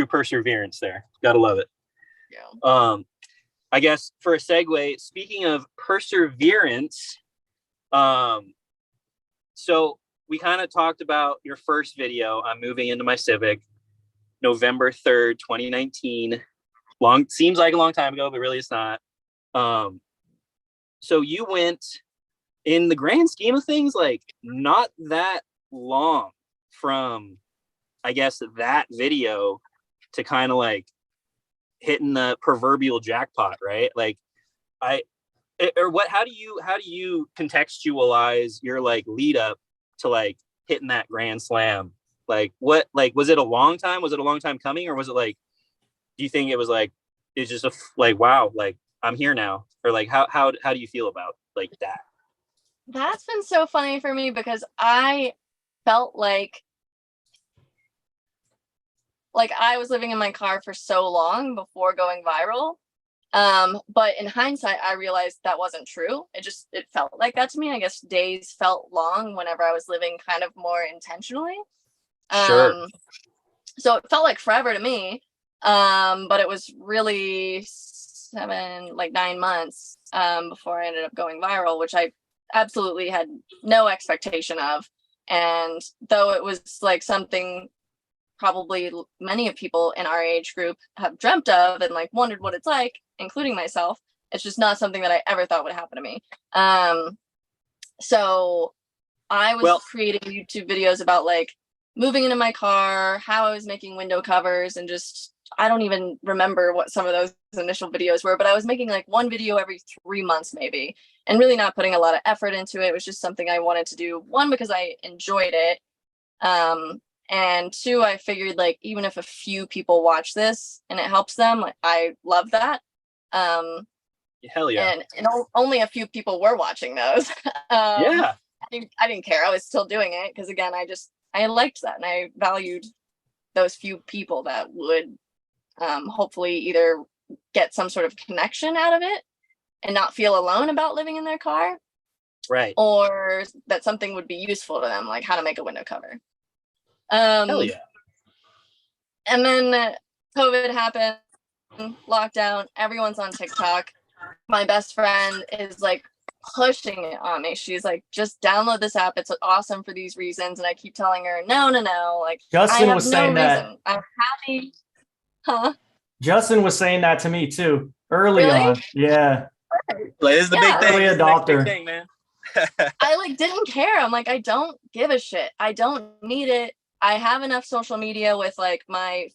perseverance there. Gotta love it. I guess for a segue, speaking of perseverance, so we kind of talked about your first video. I'm moving into my Civic, November 3rd, 2019. Seems like a long time ago, but really it's not. So you went, in the grand scheme of things, like not that long from, I guess, that video to kind of like hitting the proverbial jackpot, right? Like how do you contextualize your like lead up to like hitting that grand slam? Like was it a long time? Was it a long time coming? Or was it like, do you think it was like, it's just like, wow, like I'm here now? Or like, how do you feel about like that? That's been so funny for me because I felt like I was living in my car for so long before going viral. But in hindsight, I realized that wasn't true. It felt like that to me. I guess days felt long whenever I was living kind of more intentionally. Sure. So it felt like forever to me. But it was really 9 months before I ended up going viral, which I absolutely had no expectation of. And though it was like something probably many of people in our age group have dreamt of and like wondered what it's like, including myself, it's just not something that I ever thought would happen to me. So I was creating YouTube videos about like moving into my car, how I was making window covers, and just, I don't even remember what some of those initial videos were, but I was making like one video every 3 months maybe, and really not putting a lot of effort into it. It was just something I wanted to do, one, because I enjoyed it. And two, I figured like, even if a few people watch this and it helps them, like, I love that. Hell yeah. And only a few people were watching those. Yeah. I didn't care. I was still doing it because, again, I liked that, and I valued those few people that would hopefully either get some sort of connection out of it and not feel alone about living in their car, right, or that something would be useful to them, like how to make a window cover. Hell yeah. And then COVID happened, lockdown, everyone's on TikTok. My best friend is like pushing it on me. She's like, just download this app. It's awesome for these reasons. And I keep telling her, no. Like, Justin was saying that. I'm happy. Huh? Justin was saying that to me too early on. Yeah. Like, this is the big thing. Early adopter. Big thing, man. I like didn't care. I'm like, I don't give a shit. I don't need it. I have enough social media with like I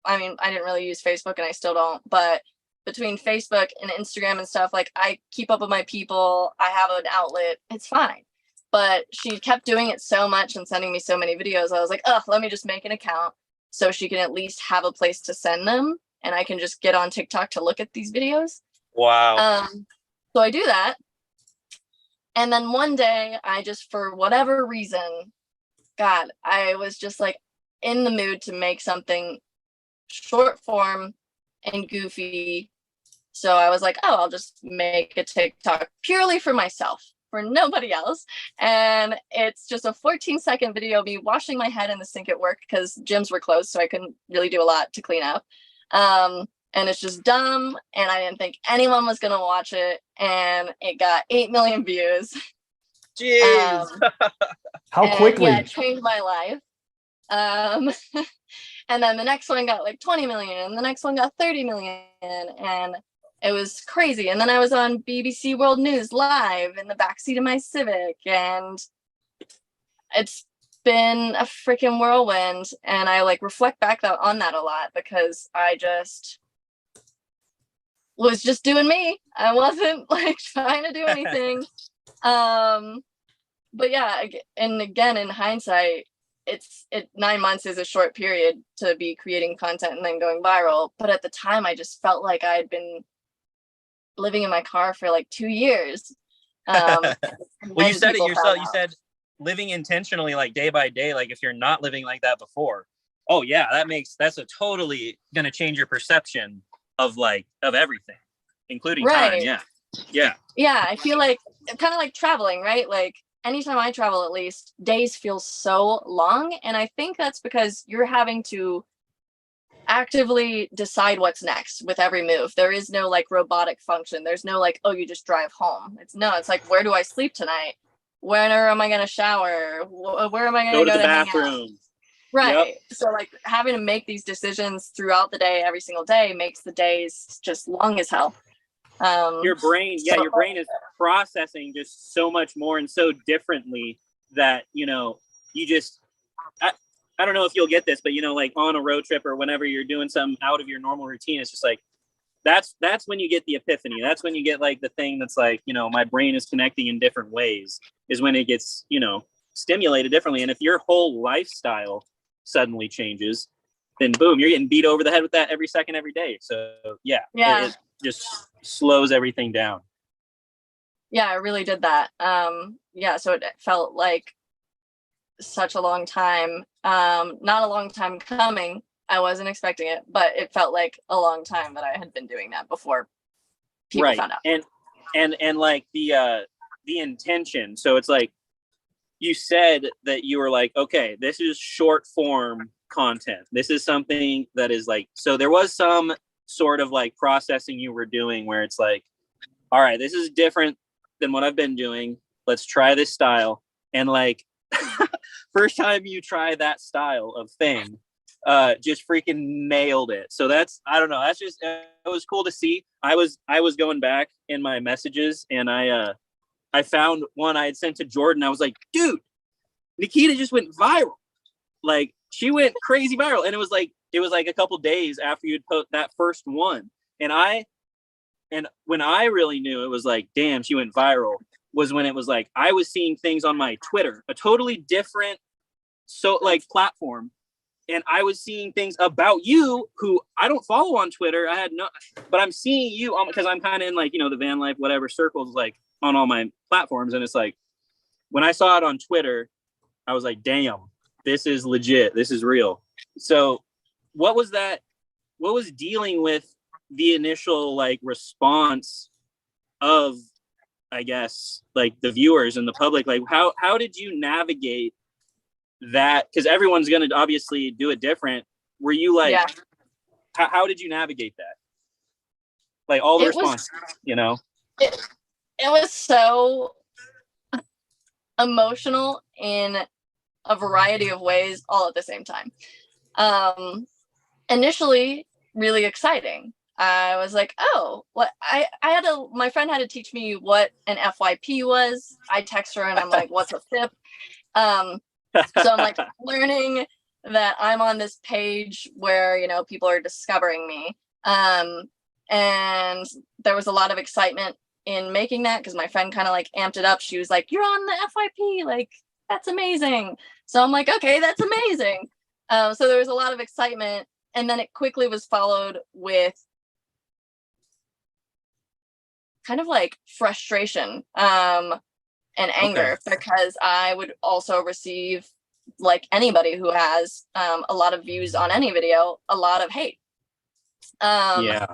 didn't really use Facebook and I still don't, but between Facebook and Instagram and stuff, like I keep up with my people. I have an outlet. It's fine. But she kept doing it so much and sending me so many videos. I was like, let me just make an account so she can at least have a place to send them. And I can just get on TikTok to look at these videos. Wow. So I do that. And then one day I just, for whatever reason, God, I was just like in the mood to make something short form and goofy. So I was like, I'll just make a TikTok purely for myself, for nobody else. And it's just a 14-second video of me washing my head in the sink at work because gyms were closed, so I couldn't really do a lot to clean up. And it's just dumb, and I didn't think anyone was going to watch it. And it got 8 million views. Jeez. How quickly? Yeah, it changed my life. And then the next one got like 20 million, and the next one got 30 million, and it was crazy. And then I was on BBC World News live in the backseat of my Civic, and it's been a freaking whirlwind. And I like reflect back on that a lot because I just was just doing me. I wasn't like trying to do anything. But yeah, and again, in hindsight, 9 months is a short period to be creating content and then going viral. But at the time, I just felt like I had been living in my car for like 2 years. Well, you said it yourself. You said living intentionally, like day by day. Like if you're not living like that before, oh yeah, that's a totally gonna change your perception of everything, including time. Yeah. I feel like kind of like traveling, right? Like anytime I travel, at least, days feel so long. And I think that's because you're having to actively decide what's next with every move. There is no like robotic function. There's no like, oh, you just drive home. It's like, where do I sleep tonight? When am I going to shower? Where am I going Go to to the hang out? bathroom. Right. Yep. So like having to make these decisions throughout the day, every single day, makes the days just long as hell. Your brain is processing just so much more and so differently that, you know, you just, I don't know if you'll get this, but, you know, like on a road trip or whenever you're doing something out of your normal routine, it's just like, that's when you get the epiphany. That's when you get like the thing that's like, you know, my brain is connecting in different ways, is when it gets, you know, stimulated differently. And if your whole lifestyle suddenly changes, then boom, you're getting beat over the head with that every second, every day. So yeah. It just slows everything down. Yeah, it really did that. So it felt like such a long time. Not a long time coming. I wasn't expecting it, but it felt like a long time that I had been doing that before people found out. And like the intention. So it's like, you said that you were like, okay, this is short form content. This is something that is like, so there was some sort of like processing you were doing where it's like, all right, this is different than what I've been doing. Let's try this style. And like, first time you try that style of thing, just freaking nailed it. So that's, I don't know, that's just, it was cool to see. I was going back in my messages and I found one I had sent to Jordan. I was like, dude, Nikita just went viral. Like, she went crazy viral. And it was like a couple days after you'd put that first one. And when I really knew it was like, damn, she went viral, was when it was like, I was seeing things on my Twitter, a totally different, so like platform. And I was seeing things about you who I don't follow on Twitter. But I'm seeing you because I'm kind of in like, you know, the van life, whatever circles, like on all my platforms. And it's like, when I saw it on Twitter, I was like, damn, this is legit. This is real. So what was dealing with the initial like response of, I guess, like the viewers and the public? Like how did you navigate that? Because everyone's going to obviously do it different. Were you like, how did you navigate that? Like all the response, you know? It was so emotional in a variety of ways all at the same time. Initially, really exciting. I was like, oh, what my friend had to teach me what an FYP was. I text her and I'm like, what's a FIP? So I'm like learning that I'm on this page where, you know, people are discovering me. And there was a lot of excitement in making that because my friend kind of like amped it up. She was like, you're on the FYP, like, that's amazing. So I'm like, okay, that's amazing. So there was a lot of excitement. And then it quickly was followed with kind of like frustration and anger, because I would also receive, like anybody who has a lot of views on any video, a lot of hate. So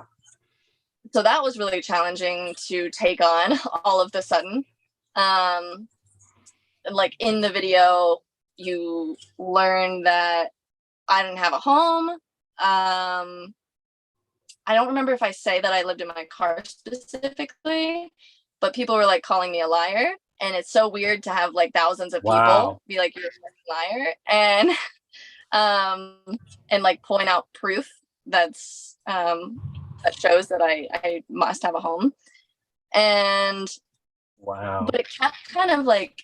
that was really challenging to take on all of the sudden. Like in the video, you learn that I didn't have a home. I don't remember if I say that I lived in my car specifically, but people were like calling me a liar. And it's so weird to have like thousands of people be like, you're a liar, and like point out proof that's that shows that I must have a home. And but it kept kind of like,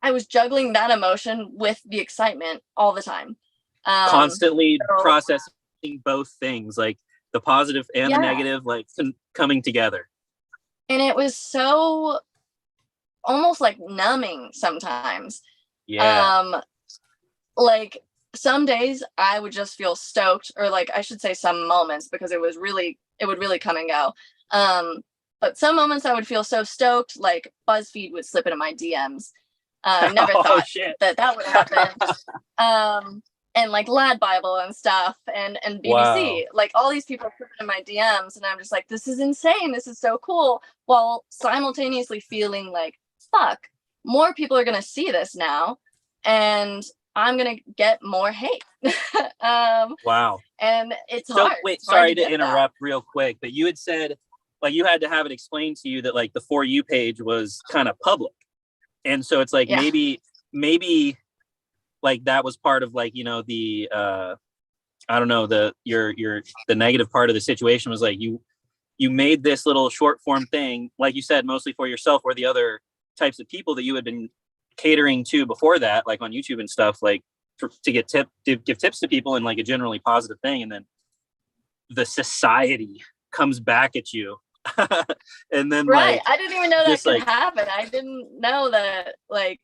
I was juggling that emotion with the excitement all the time. Constantly processing both things, like the positive and the negative, like coming together. And it was so almost like numbing sometimes. Like some days I would just feel stoked, or like I should say some moments, because it would really come and go. But some moments I would feel so stoked, like BuzzFeed would slip into my DMs. Never thought that would happen. And like Lad Bible and stuff, and BBC, like all these people put in my DMs, and I'm just like, this is insane. This is so cool. While simultaneously feeling like, fuck, more people are going to see this now. And I'm gonna get more hate. Wow. And it's So hard. wait, It's hard sorry to get interrupt real quick, but you had said like you had to have it explained to you that like the For You page was kind of public. And so it's like Yeah. maybe like that was part of like, you know, the I don't know, the negative part of the situation was like you made this little short form thing, like you said, mostly for yourself or the other types of people that you had been catering to before that, like on YouTube and stuff, like to give tips to people and like a generally positive thing. And then the society comes back at you. And then right. like, I didn't even know that could like, happen. I didn't know that, like,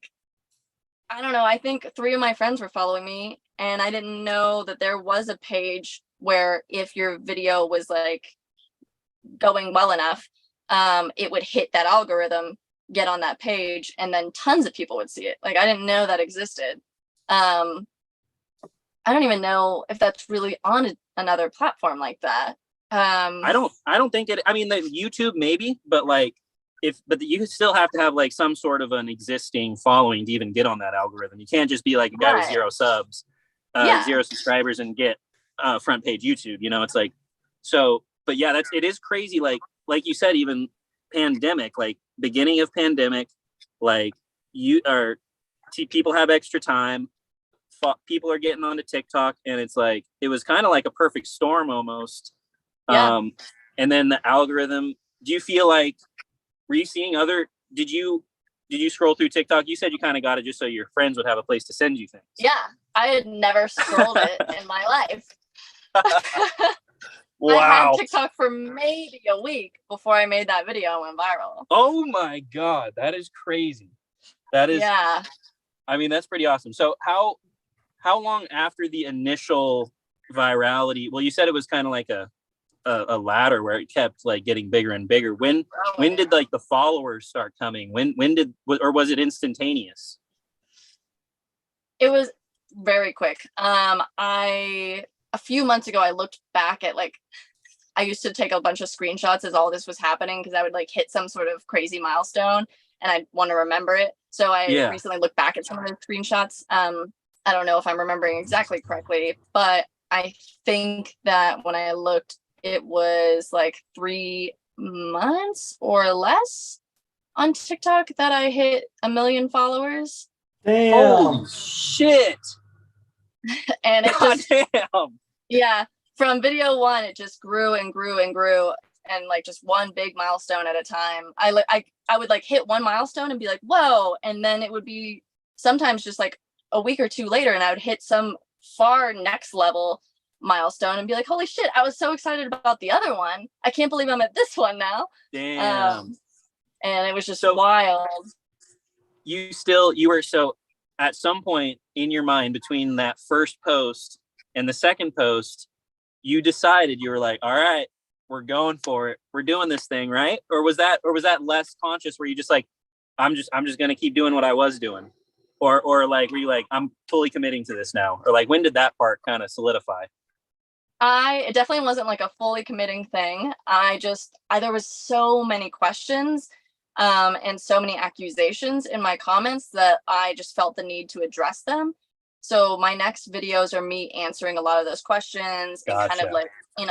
I don't know. I think 3 of my friends were following me, and I didn't know that there was a page where if your video was like going well enough, it would hit that algorithm, get on that page, and then tons of people would see it. Like, I didn't know that existed. I don't even know if that's really on another platform like that. I don't think it, I mean, the YouTube maybe, but like but you still have to have like some sort of an existing following to even get on that algorithm. You can't just be like a guy with 0 subs, 0 subscribers and get front page YouTube, you know, it's like, so, but yeah, it is crazy. Like you said, even pandemic, like beginning of pandemic, like people have extra time. People are getting onto TikTok, and it's like, it was kind of like a perfect storm almost. Yeah. And then the algorithm, do you feel like, were you seeing did you scroll through TikTok? You said you kind of got it just so your friends would have a place to send you things. Yeah. I had never scrolled it in my life. Wow. I had TikTok for maybe a week before I made that video and went viral. Oh my God. That is crazy. That is, yeah. I mean, that's pretty awesome. So how long after the initial virality, well, you said it was kind of like a ladder where it kept like getting bigger and bigger. When did like the followers start coming? Or was it instantaneous? It was very quick. A few months ago, I looked back at like, I used to take a bunch of screenshots as all this was happening, because I would like hit some sort of crazy milestone and I'd want to remember it. So I recently looked back at some of those screenshots. I don't know if I'm remembering exactly correctly, but I think that when I looked, it was like 3 months or less on TikTok that I hit 1 million followers. Damn. Holy shit. And it God just, damn. yeah, from video 1, it just grew and grew and grew, and like just one big milestone at a time. I would like hit one milestone and be like, whoa. And then it would be sometimes just like a week or 2 later, and I would hit some far next level milestone and be like, holy shit, I was so excited about the other one. I can't believe I'm at this one now. Damn. And it was just wild. You were, so at some point in your mind between that first post and the second post, you decided, you were like, all right, we're going for it. We're doing this thing, right? Or was that less conscious where you just like, I'm just going to keep doing what I was doing? Or like, were you like, I'm fully committing to this now? Or like, when did that part kind of solidify? It definitely wasn't like a fully committing thing. There was so many questions and so many accusations in my comments that I just felt the need to address them. So my next videos are me answering a lot of those questions and kind of like,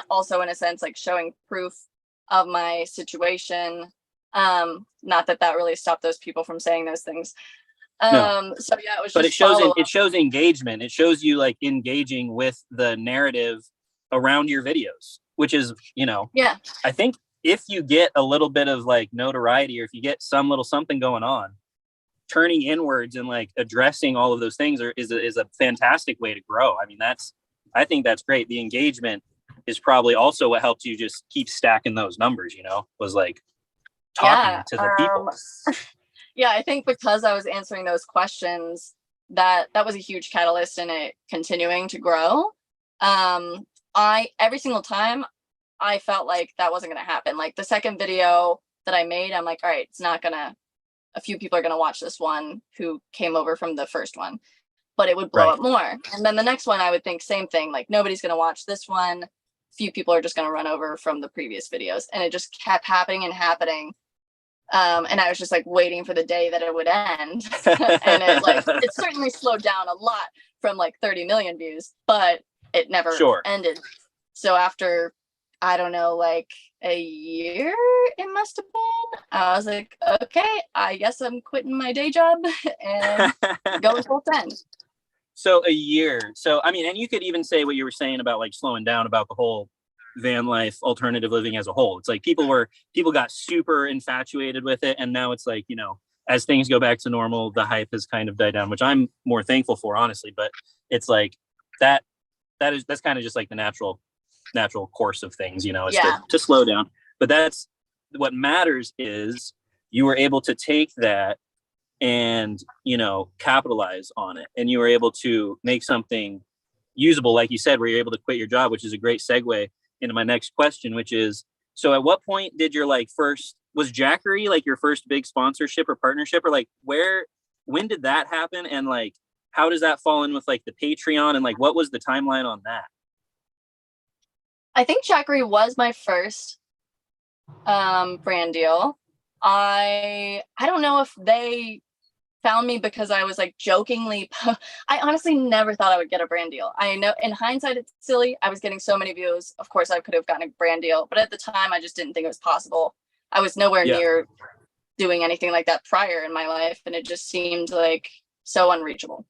also in a sense, like showing proof of my situation. Not that really stopped those people from saying those things. No. So yeah, it was just, but it shows engagement. It shows you like engaging with the narrative around your videos, which is, you know, yeah, I think if you get a little bit of like notoriety, or if you get some little something going on, turning inwards and like addressing all of those things is a fantastic way to grow. I mean, I think that's great. The engagement is probably also what helped you just keep stacking those numbers, you know, was like talking to the people. Yeah, I think because I was answering those questions, that was a huge catalyst in it continuing to grow. Every single time I felt like that wasn't going to happen. Like the second video that I made, I'm like, all right, a few people are going to watch this one who came over from the first one, but it would blow up more. And then the next one, I would think same thing, like nobody's going to watch this one. Few people are just going to run over from the previous videos. And it just kept happening and happening. And I was just like waiting for the day that it would end. And it certainly slowed down a lot from like 30 million views, but it never ended. So after, I don't know, like a year, it must have been, I was like, okay, I guess I'm quitting my day job and going full time. So a year. So, I mean, and you could even say what you were saying about like slowing down about the whole van life, alternative living as a whole. It's like people got super infatuated with it. And now it's like, you know, as things go back to normal, the hype has kind of died down, which I'm more thankful for, honestly. But it's like that's kind of just like the natural course of things, you know, is to slow down. But that's what matters, is you were able to take that and, you know, capitalize on it, and you were able to make something usable, like you said, where you're able to quit your job, which is a great segue into my next question, which is, so at what point did your like was Jackery like your first big sponsorship or partnership, or like when did that happen, and like how does that fall in with like the Patreon, and like what was the timeline on that? I think Jackery was my first brand deal. I don't know if they found me because I was like jokingly, I honestly never thought I would get a brand deal. I know in hindsight it's silly. I was getting so many views. Of course I could have gotten a brand deal, but at the time I just didn't think it was possible. I was nowhere near doing anything like that prior in my life, and it just seemed like so unreachable.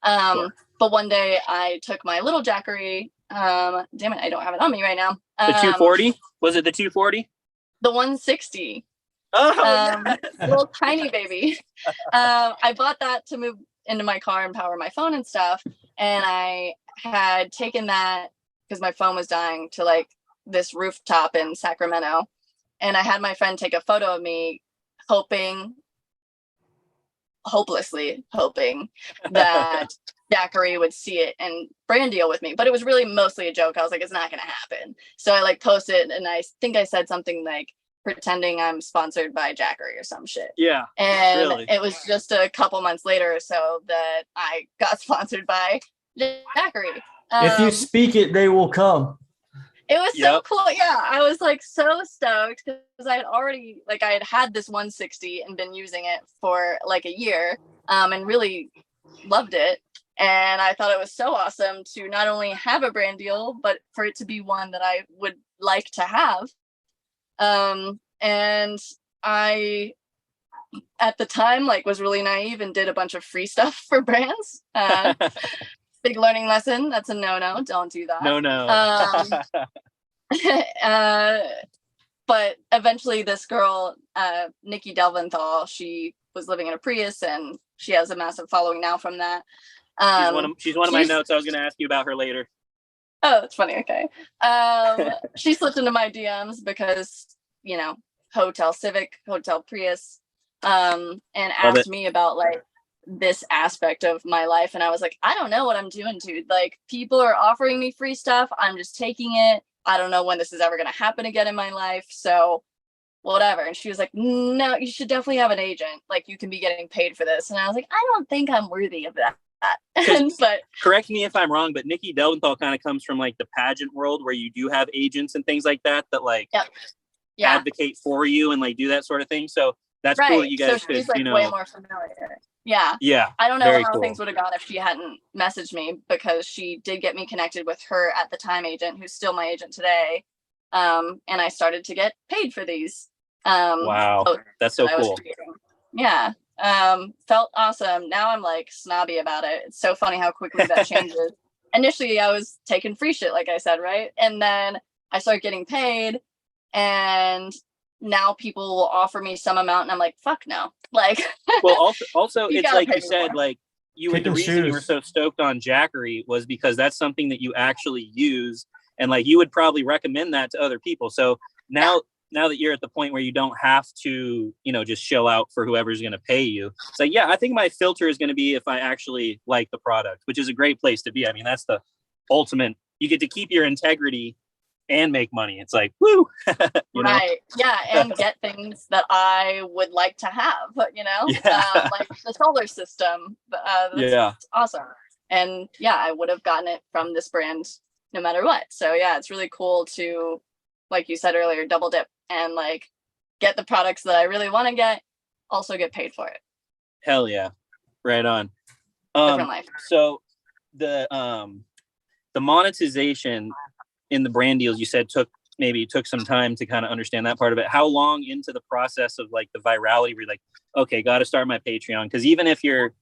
But one day I took my little Jackery. Damn it, I don't have it on me right now. The 240? Was it the 240? The 160. Oh, little tiny baby. I bought that to move into my car and power my phone and stuff. And I had taken that because my phone was dying to like this rooftop in Sacramento. And I had my friend take a photo of me, hopelessly hoping that Jackery would see it and brand deal with me. But it was really mostly a joke. I was like, it's not going to happen. So I like posted, and I think I said something like, pretending I'm sponsored by Jackery or some shit. Yeah. And really? It was just a couple months later or so that I got sponsored by Jackery. If you speak it, they will come. It was so cool. Yeah. I was like so stoked because I had had this 160 and been using it for like a year and really loved it. And I thought it was so awesome to not only have a brand deal, but for it to be one that I would like to have. And I, at the time, like was really naive and did a bunch of free stuff for brands. Big learning lesson. That's a no. Don't do that. No. But eventually this girl, Nikki Delventhal, she was living in a Prius and she has a massive following now from that. She's one of my notes. I was going to ask you about her later. Oh, that's funny. Okay. She slipped into my DMs because, you know, Hotel Civic, Hotel Prius, and asked me about like this aspect of my life. And I was like, I don't know what I'm doing, dude. Like, people are offering me free stuff. I'm just taking it. I don't know when this is ever going to happen again in my life. So whatever. And she was like, no, you should definitely have an agent. Like, you can be getting paid for this. And I was like, I don't think I'm worthy of that. But correct me if I'm wrong, but Nikki Delventhal kind of comes from like the pageant world where you do have agents and things like that like advocate for you and like do that sort of thing. So that's cool that you guys so she's like way more familiar. Yeah. I don't know how things would have gone if she hadn't messaged me, because she did get me connected with her at the time agent, who's still my agent today. And I started to get paid for these. Wow, that's so cool. Yeah. Felt awesome. Now I'm like snobby about it. It's so funny how quickly that changes. Initially I was taking free shit, like I said, right? And then I started getting paid, and now people will offer me some amount and I'm like, fuck no. Like, well, also it's like you said, like the reason you were so stoked on Jackery was because that's something that you actually use, and like you would probably recommend that to other people. So now that you're at the point where you don't have to, you know, just shell out for whoever's going to pay you. It's like, yeah, I think my filter is going to be if I actually like the product, which is a great place to be. I mean, that's the ultimate. You get to keep your integrity and make money. It's like, woo. You know? Right. Yeah. And get things that I would like to have, you know, like the solar system. That's awesome. And yeah, I would have gotten it from this brand no matter what. So yeah, it's really cool to, like you said earlier, double dip and like get the products that I really want to get, also get paid for it. Hell yeah. Right on. Different life. So the monetization in the brand deals, you said took some time to kind of understand that part of it. How long into the process of like the virality were you like, okay, got to start my Patreon? Because even if you're,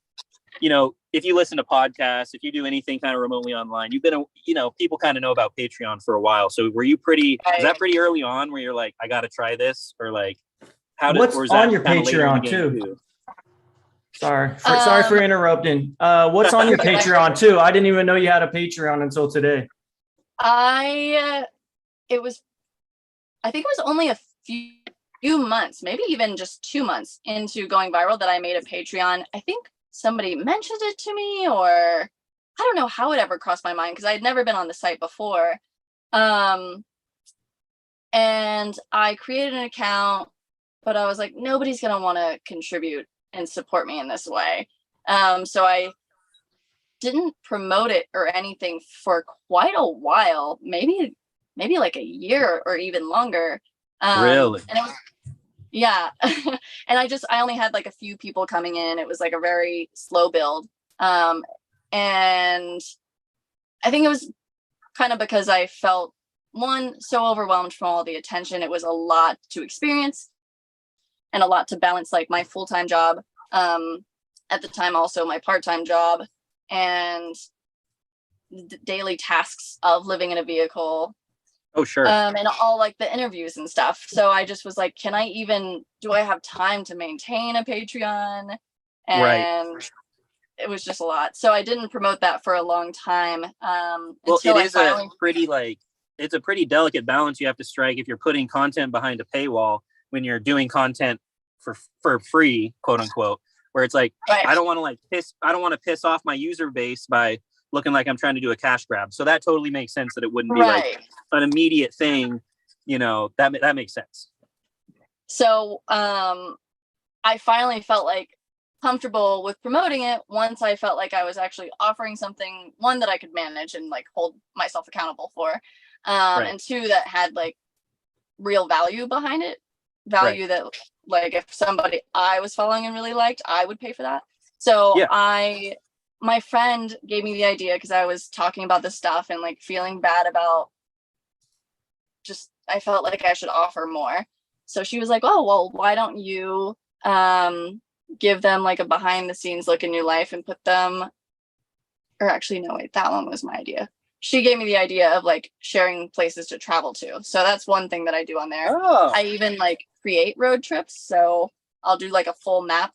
if you listen to podcasts, if you do anything kind of remotely online, you've been, people kind of know about Patreon for a while. So were you was that pretty early on where you're like, I got to try this? Or like, what's on your Patreon too? Sorry for interrupting. What's on your Patreon too? I didn't even know you had a Patreon until today. I think it was only a few months, maybe even just 2 months into going viral that I made a Patreon. I think somebody mentioned it to me, or I don't know how it ever crossed my mind because I had never been on the site before. And I created an account, but I was like, nobody's going to want to contribute and support me in this way. So I didn't promote it or anything for quite a while, maybe like a year or even longer. Really? And it was, yeah. And I only had like a few people coming in. It was like a very slow build. And I think it was kind of because I felt, one, so overwhelmed from all the attention. It was a lot to experience and a lot to balance, like my full-time job, at the time, also my part-time job, and the daily tasks of living in a vehicle. Oh, sure. And all like the interviews and stuff. So I just was like, do I have time to maintain a Patreon? And right. It was just a lot. So I didn't promote that for a long time. Well, it's a pretty delicate balance you have to strike if you're putting content behind a paywall when you're doing content for free, quote unquote, where it's like, right. I don't want to piss off my user base by looking like I'm trying to do a cash grab. So that totally makes sense that it wouldn't be right. Like an immediate thing, that makes sense. So I finally felt like comfortable with promoting it once I felt like I was actually offering something, one, that I could manage and like hold myself accountable for, right. And two, that had like real value behind it, value right. That like if somebody I was following and really liked, I would pay for that. So yeah. My friend gave me the idea because I was talking about this stuff and like feeling bad about I felt like I should offer more. So she was like, oh, well, why don't you give them like a behind the scenes look in your life and put them, or actually, no, wait, that one was my idea. She gave me the idea of like sharing places to travel to. So that's one thing that I do on there. Oh. I even like create road trips. So I'll do like a full map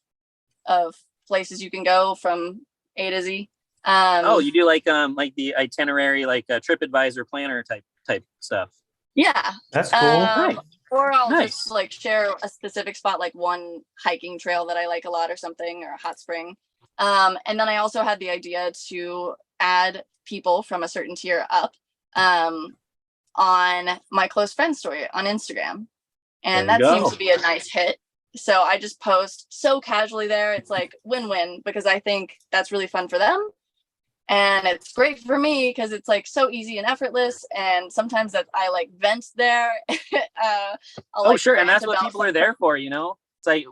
of places you can go from A to Z. You do like the itinerary, like a TripAdvisor planner type stuff. Yeah, that's cool. Right. Or I'll just like share a specific spot, like one hiking trail that I like a lot or something, or a hot spring. And then I also had the idea to add people from a certain tier up on my close friend story on Instagram. And that seems to be a nice hit. So I just post so casually there. It's like win-win because I think that's really fun for them. And it's great for me because it's like so easy and effortless. And sometimes that I like vent there. Sure. And that's what people are there for, It's like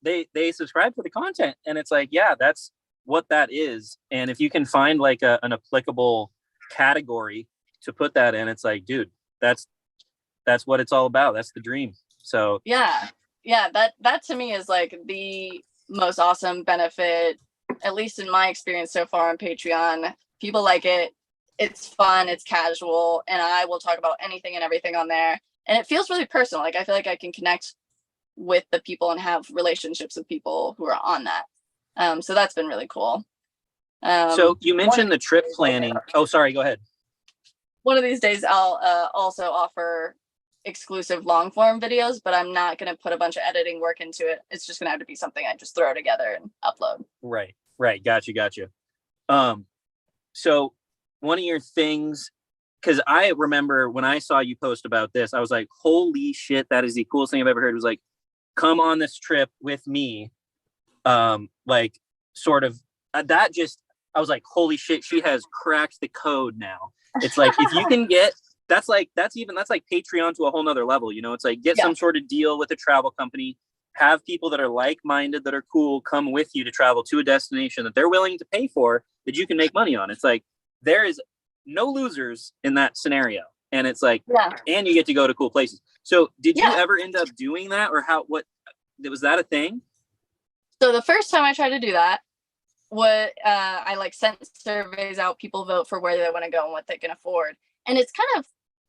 they subscribe to the content. And it's like, yeah, that's what that is. And if you can find like an applicable category to put that in, it's like, dude, that's what it's all about. That's the dream. So yeah, that to me is like the most awesome benefit, at least in my experience so far on Patreon. People like it. It's fun. It's casual. And I will talk about anything and everything on there. And it feels really personal. Like I feel like I can connect with the people and have relationships with people who are on that. So that's been really cool. So you mentioned the trip planning. Oh, sorry. Go ahead. One of these days I'll also offer exclusive long form videos, but I'm not going to put a bunch of editing work into it. It's just going to have to be something I just throw together and upload. Right. Gotcha. So one of your things, because I remember when I saw you post about this, I was like, holy shit, that is the coolest thing I've ever heard. It was like, come on this trip with me. Like sort of I was like, holy shit, she has cracked the code now. It's like, if you can get that's like Patreon to a whole nother level. You know, it's like get some sort of deal with a travel company, have people that are like-minded, that are cool, come with you to travel to a destination that they're willing to pay for, that you can make money on. It's like there is no losers in that scenario. And it's like, and you get to go to cool places. So did you ever end up doing that, or was that a thing? So the first time I tried to do that, I like sent surveys out, people vote for where they want to go and what they can afford. And it's kind of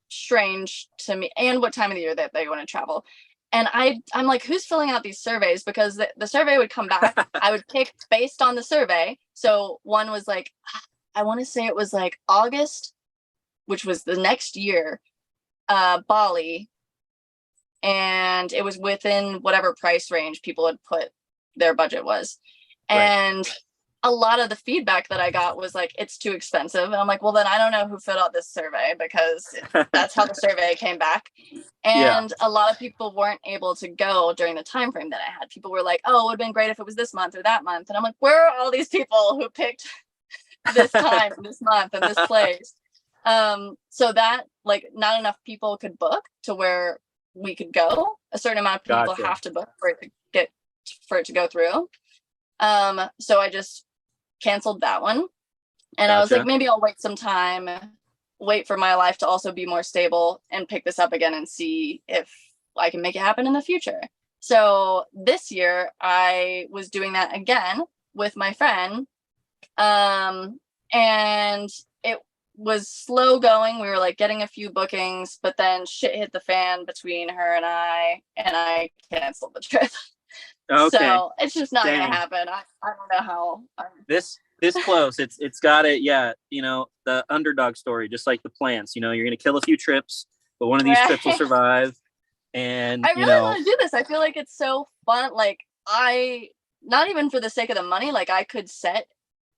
strange to me, and what time of the year that they want to travel. And I'm like, who's filling out these surveys? Because the survey would come back. I would pick based on the survey. So one was like, I want to say it was like August, which was the next year, Bali. And it was within whatever price range people had put their budget was. Right. And a lot of the feedback that I got was like, it's too expensive. And I'm like, well, then I don't know who filled out this survey, because that's how the survey came back. And a lot of people weren't able to go during the time frame that I had. People were like, oh, it would have been great if it was this month or that month. And I'm like, where are all these people who picked this time, this month, and this place? So that, like, not enough people could book to where we could go. A certain amount of people have to book for it to go through. So I just canceled that one, and I was like, maybe I'll wait some time, wait for my life to also be more stable, and pick this up again and see if I can make it happen in the future. So this year I was doing that again with my friend, and it was slow going. We were like getting a few bookings, but then shit hit the fan between her and I canceled the trip. Okay. So it's just not gonna happen. I don't know how. This close. It's got it. Yeah, you know, the underdog story, just like the plants. You know, you're gonna kill a few trips, but one of these trips will survive. And I really want to do this. I feel like it's so fun. Like, not even for the sake of the money. Like, I could set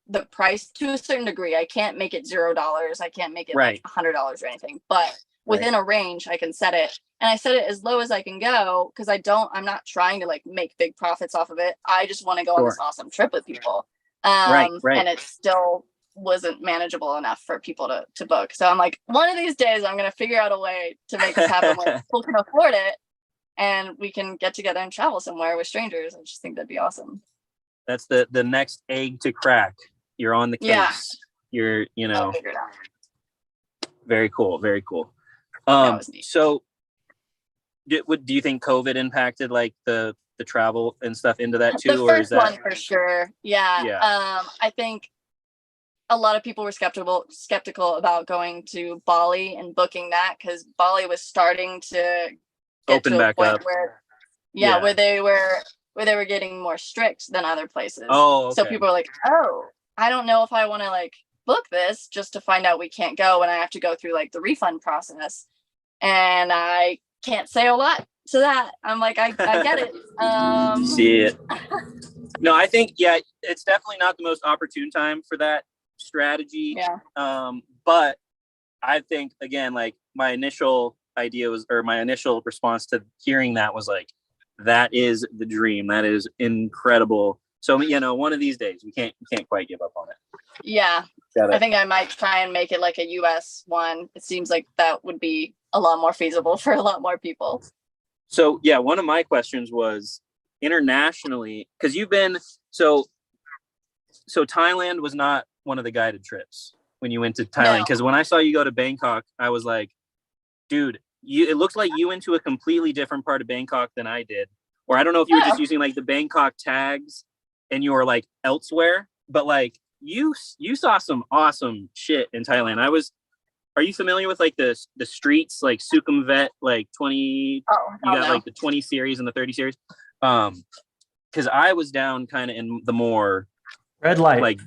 the price to a certain degree. I can't make it $0. I can't make it like $100 or anything. But within a range, I can set it. And I set it as low as I can go, because I'm not trying to like make big profits off of it. I just want to go on this awesome trip with people. And it still wasn't manageable enough for people to book. So I'm like, one of these days I'm going to figure out a way to make this happen where people can afford it and we can get together and travel somewhere with strangers. I just think that'd be awesome. That's the next egg to crack. You're on the case. You're, I'll figure it out. Very cool. Very cool. So do you think COVID impacted like the travel and stuff into that too? The first one for sure. Yeah. I think a lot of people were skeptical about going to Bali and booking that, because Bali was starting to get open to back a point up. where they were getting more strict than other places. Oh, okay. So people were like, oh, I don't know if I want to like book this just to find out we can't go, and I have to go through like the refund process. And I can't say a lot to that. I'm like, I get it. See it. No, I think, it's definitely not the most opportune time for that strategy. Yeah. But I think, again, like my initial response to hearing that was like, that is the dream. That is incredible. So, one of these days we can't quite give up on it. Yeah. I think I might try and make it like a US one. It seems like that would be a lot more feasible for a lot more people. So, one of my questions was internationally, because you've been, so Thailand was not one of the guided trips when you went to Thailand. Because when I saw you go to Bangkok, I was like, dude, it looks like you went to a completely different part of Bangkok than I did. Or I don't know if you were just using like the Bangkok tags and you were like elsewhere, but like you saw some awesome shit in Thailand. Are you familiar with like the streets, like Sukhumvit, like 20, you got like the 20 series and the 30 series? Because I was down kind of in the more red light. Like,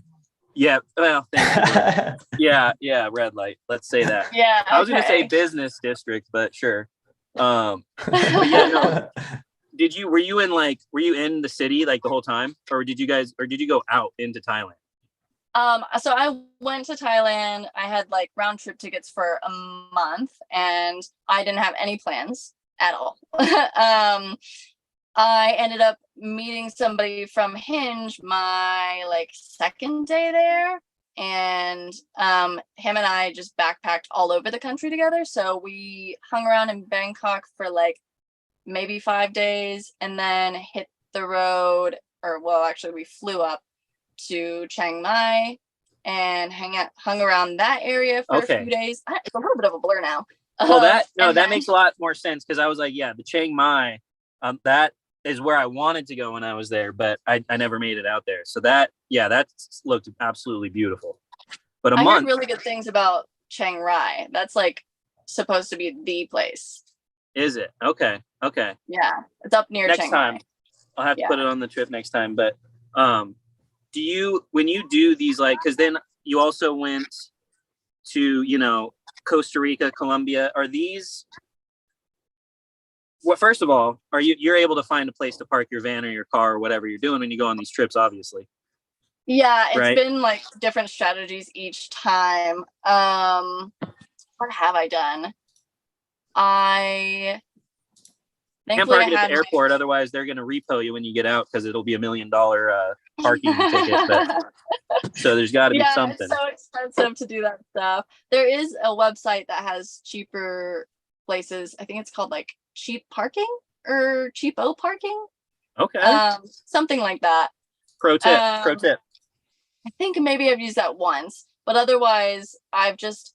well, thank you. Red light. Let's say that. Yeah. I was going to say business district, but sure. But no. Were you in the city like the whole time, or did you go out into Thailand? So I went to Thailand. I had like round trip tickets for a month, and I didn't have any plans at all. I ended up meeting somebody from Hinge my like second day there, and him and I just backpacked all over the country together. So we hung around in Bangkok for like maybe 5 days, and then hit the road, actually we flew up to Chiang Mai and hung around that area for a few days. It's a little bit of a blur now. Well, that makes a lot more sense, because I was like, yeah, the Chiang Mai, that is where I wanted to go when I was there, but I never made it out there. So that looked absolutely beautiful. But I heard really good things about Chiang Rai. That's like supposed to be the place. Is it? Okay. Yeah, it's up near Next Chiang time, Mai. I'll have to put it on the trip next time. But when you do these, like, because then you also went to, Costa Rica, Colombia, are these, well, first of all, you're able to find a place to park your van or your car or whatever you're doing when you go on these trips, obviously? Yeah, it's right? been like different strategies each time. What have I done? I Can't park it at the airport, otherwise they're going to repo you when you get out, because it'll be $1 million parking ticket. But so there's got to be something. It's so expensive to do that stuff. There is a website that has cheaper places. I think it's called like Cheap Parking or Cheapo Parking. Okay. Something like that. Pro tip. I think maybe I've used that once, but otherwise I've just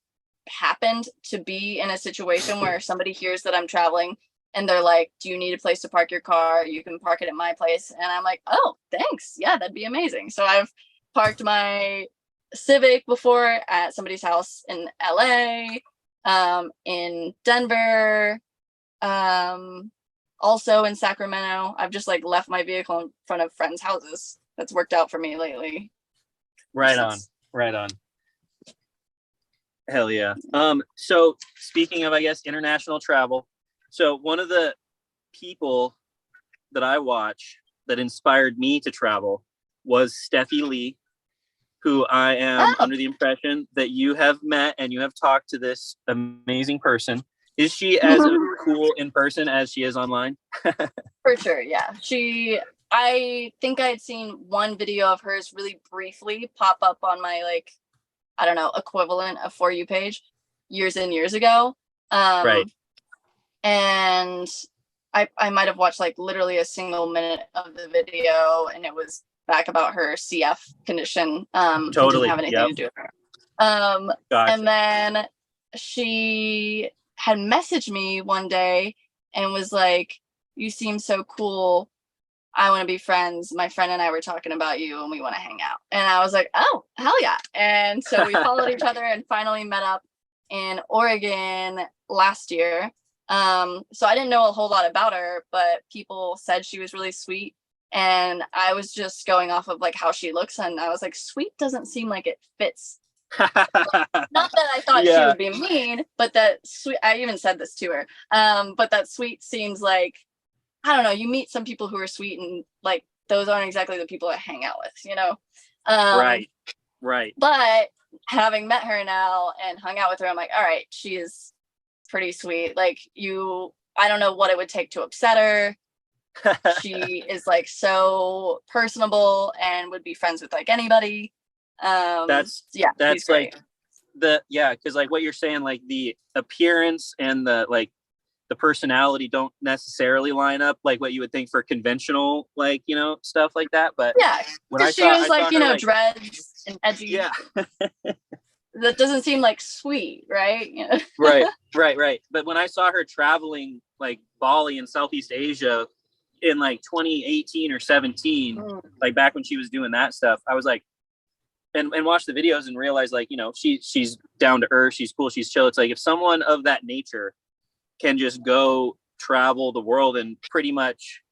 happened to be in a situation where somebody hears that I'm traveling and they're like, do you need a place to park your car? You can park it at my place. And I'm like, oh, thanks. Yeah, that'd be amazing. So I've parked my Civic before at somebody's house in LA, in Denver, also in Sacramento. I've just like left my vehicle in front of friends' houses. That's worked out for me lately. Right on. Hell yeah. So speaking of, I guess, international travel, so one of the people that I watch that inspired me to travel was Steffi Lee, who I am under the impression that you have met and you have talked to this amazing person. Is she as cool in person as she is online? For sure, yeah. I think I had seen one video of hers really briefly pop up on my, like, I don't know, equivalent of For You page years and years ago. Right. And I might have watched like literally a single minute of the video, and it was back about her CF condition. Totally. It didn't have anything to do with her. Gotcha. And then she had messaged me one day and was like, you seem so cool. I want to be friends. My friend and I were talking about you and we want to hang out. And I was like, oh, hell yeah. And so we followed each other and finally met up in Oregon last year. So I didn't know a whole lot about her, but people said she was really sweet. And I was just going off of like how she looks. And I was like, sweet doesn't seem like it fits. Not that I thought she would be mean, but that sweet, I even said this to her. But that sweet seems like, I don't know, you meet some people who are sweet and like those aren't exactly the people I hang out with, you know? Right. But having met her now and hung out with her, I'm like, all right, she is pretty sweet. Like I don't know what it would take to upset her. She is like so personable and would be friends with like anybody. That's like because like what you're saying, like the appearance and the personality don't necessarily line up like what you would think for conventional, like, you know, stuff like that. But yeah, because she was like, you know, like, dreads and edgy. Yeah. That doesn't seem like sweet, right? Yeah. Right. But when I saw her traveling like Bali and Southeast Asia in like 2018 or 17, like back when she was doing that stuff, I was like, and watched the videos and realized, like, you know, she's down to earth, she's cool, she's chill. It's like if someone of that nature can just go travel the world and pretty much,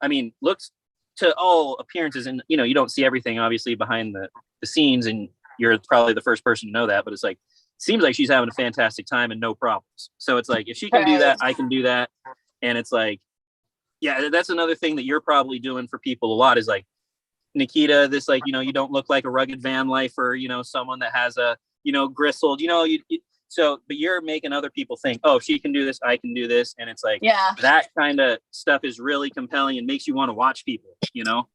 I mean, looks to all appearances, and you know, you don't see everything obviously behind the scenes, and you're probably the first person to know that, but it's like, seems like she's having a fantastic time and no problems. So it's like, if she can do that, I can do that. And it's like, yeah, that's another thing that you're probably doing for people a lot is like, Nikita, this, like, you know, you don't look like a rugged van lifer, you know, someone that has a, you know, gristled, you know, but you're making other people think, oh, she can do this, I can do this. And it's like, yeah, that kind of stuff is really compelling and makes you want to watch people, you know?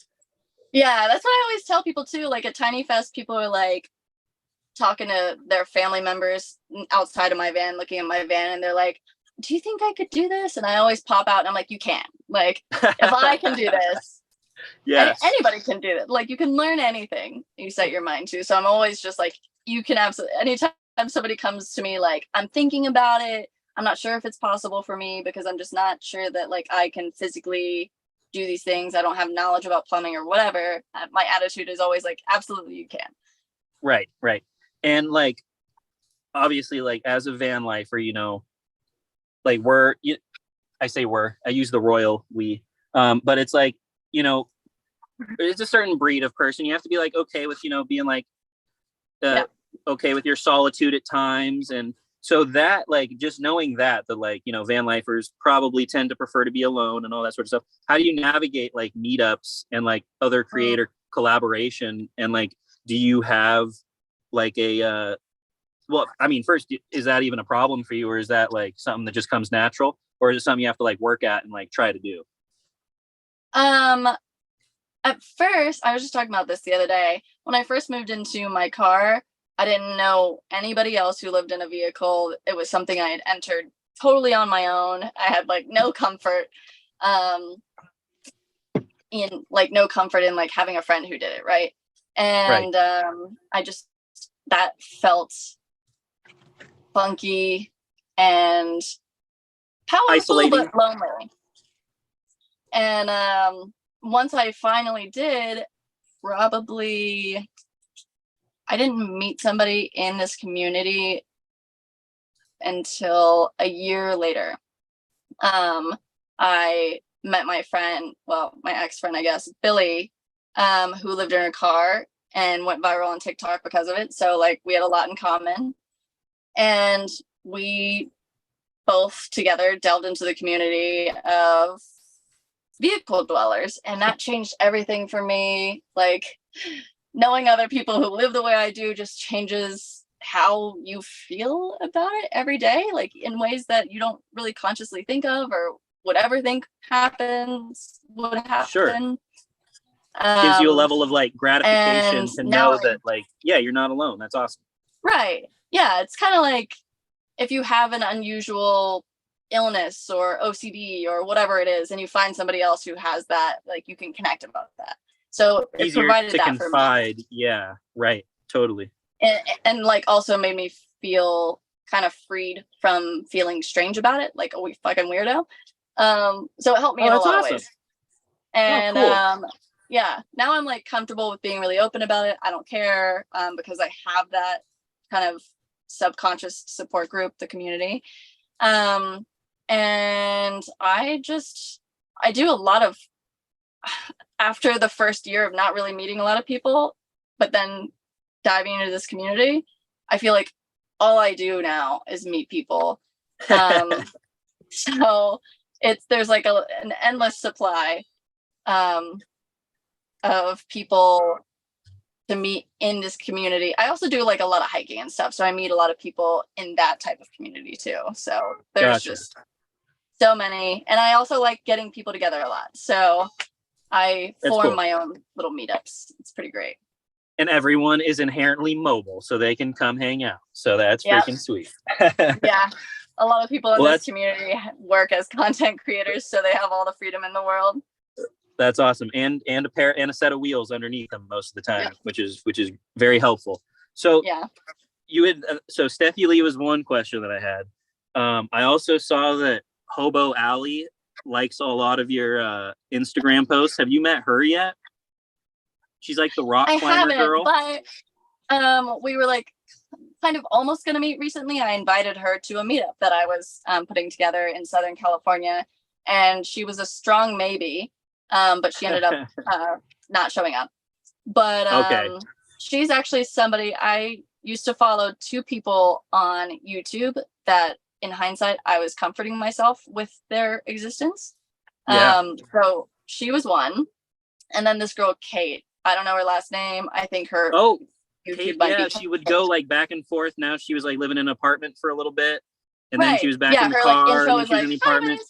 Yeah, that's what I always tell people too. Like at Tiny Fest, people are like, talking to their family members outside of my van, looking at my van, and they're like, do you think I could do this? And I always pop out and I'm like, you can. Like, if I can do this, Yes. anybody can do it. Like, you can learn anything you set your mind to. So I'm always just like, you can absolutely, anytime somebody comes to me, like, I'm thinking about it, I'm not sure if it's possible for me because I'm just not sure that like I can physically do these things. I don't have knowledge about plumbing or whatever. My attitude is always like, absolutely, you can. Right. And like, obviously, like as a van lifer, you know, like I use the royal we, but it's like, you know, it's a certain breed of person. You have to be like, okay with, you know, being like, okay with your solitude at times. And so that, like, just knowing that, like, you know, van lifers probably tend to prefer to be alone and all that sort of stuff. How do you navigate like meetups and like other creator collaboration? And like, do you have like well, I mean, first, is that even a problem for you, or is that like something that just comes natural, or is it something you have to like work at and like try to do? At first, I was just talking about this the other day. When I first moved into my car, I didn't know anybody else who lived in a vehicle. It was something I had entered totally on my own. I had like no comfort in like having a friend who did it, right? And I just, that felt funky and powerful, isolating, but lonely. And once I finally did, probably I didn't meet somebody in this community until a year later. I met my friend, well, my ex-friend, I guess, Billy, who lived in her car and went viral on TikTok because of it. So like we had a lot in common. And we both together delved into the community of vehicle dwellers, and that changed everything for me. Like, knowing other people who live the way I do just changes how you feel about it every day, like in ways that you don't really consciously think of or would ever think would happen. Sure. Gives you a level of like gratification to know that like, yeah, you're not alone. That's awesome. Right. Yeah, it's kind of like if you have an unusual illness or OCD or whatever it is, and you find somebody else who has that, like you can connect about that. So it provided that confide. For me. Yeah, right. Totally. And like also made me feel kind of freed from feeling strange about it, like a fucking weirdo. So it helped me in a lot of ways. And cool. Yeah, now I'm like comfortable with being really open about it. I don't care because I have that kind of subconscious support group, the community. And I do a lot of, after the first year of not really meeting a lot of people, but then diving into this community, I feel like all I do now is meet people. So there's like an endless supply of people to meet in this community. I also do like a lot of hiking and stuff, so I meet a lot of people in that type of community too. So there's just so many, and I also like getting people together a lot. So I form my own little meetups. It's pretty great. And everyone is inherently mobile, so they can come hang out. So that's freaking sweet. Yeah. A lot of people in this community work as content creators, so they have all the freedom in the world. That's awesome. And a set of wheels underneath them most of the time, which is very helpful. So you had so Steffi Lee was one question that I had. I also saw that Hobo Alley likes a lot of your Instagram posts. Have you met her yet? She's like the rock climber girl. But we were like kind of almost going to meet recently. I invited her to a meetup that I was putting together in Southern California, and she was a strong maybe, but she ended up not showing up. But she's actually somebody I used to follow, two people on YouTube that in hindsight I was comforting myself with their existence. So she was one, and then this girl Kate, I don't know her last name. I think her YouTube Kate, she would go like back and forth. Now she was like living in an apartment for a little bit, and then she was back in the car, and then she was in the apartment.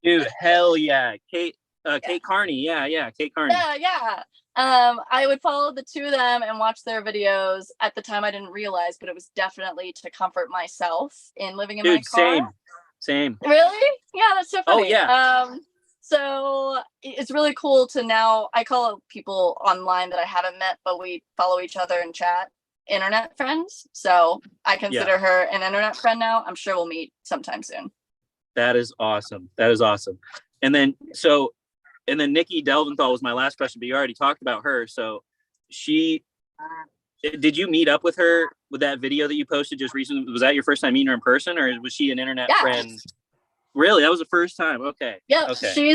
Dude, hell yeah, Kate Carney, Kate Carney. I would follow the two of them and watch their videos. At the time, I didn't realize, but it was definitely to comfort myself in living in my car. Same. Really? Yeah, that's so funny. Oh yeah. So it's really cool to now. I call people online that I haven't met, but we follow each other in chat. Internet friends. So I consider her an internet friend now. I'm sure we'll meet sometime soon. That is awesome. And then Nikki Delventhal was my last question, but you already talked about her. So did you meet up with her with that video that you posted just recently? Was that your first time meeting her in person, or was she an internet friend? Really? That was the first time. Okay. Yeah. Okay. She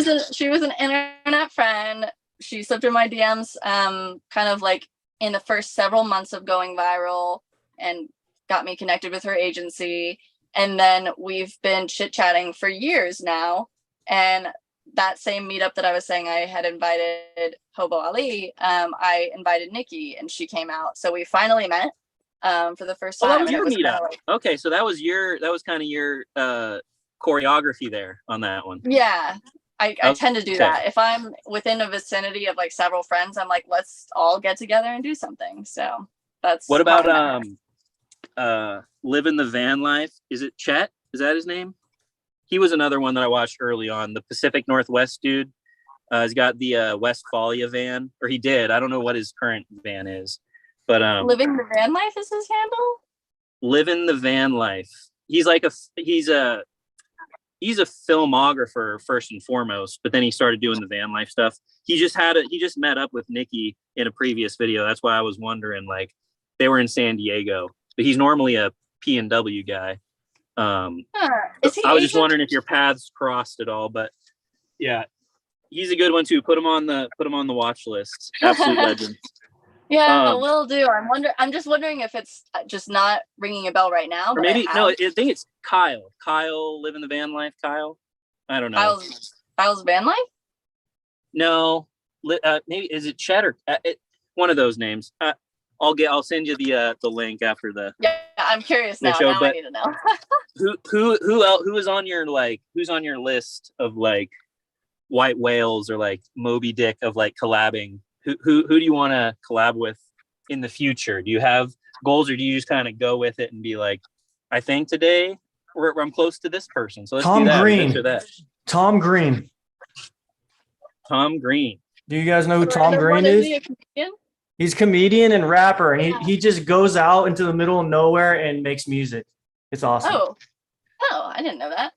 was an internet friend. She slipped in my DMs, kind of like in the first several months of going viral, and got me connected with her agency. And then we've been chit-chatting for years now. And that same meetup that I was saying I had invited Hobo Ali, I invited Nikki, and she came out. So we finally met for the first time. Oh, that was your meetup. Okay, so that was kind of your choreography there on that one. Yeah. I tend to do that. If I'm within a vicinity of like several friends, I'm like, let's all get together and do something. So that's what about living the van life? Is it Chet? Is that his name? He was another one that I watched early on. The Pacific Northwest dude. He's got the Westphalia van, or he did. I don't know what his current van is, but living the van life is his handle. Living the van life. He's a filmographer first and foremost, but then he started doing the van life stuff. He just met up with Nikki in a previous video. That's why I was wondering, like, they were in San Diego, but he's normally a P&W guy. I was just wondering if your paths crossed at all, but yeah, he's a good one too. Put him on the watch list. Absolute legend. Yeah, will do. I'm just wondering if it's just not ringing a bell right now. Or maybe no. I think it's Kyle. Kyle living the van life. Kyle. I don't know. Kyle's van life. No, maybe is it Chet or one of those names. I'll send you the link after the. Yeah, I'm curious now. Now I need to know. who else? Who's on your list of like white whales or like Moby Dick of like collabing? Who do you want to collab with in the future? Do you have goals, or do you just kind of go with it and be like, I think today I'm close to this person, so let's do that. Tom Green. Tom Green. Do you guys know who Tom Green is? He a comedian? He's a comedian and rapper, and he just goes out into the middle of nowhere and makes music. It's awesome. Oh, I didn't know that.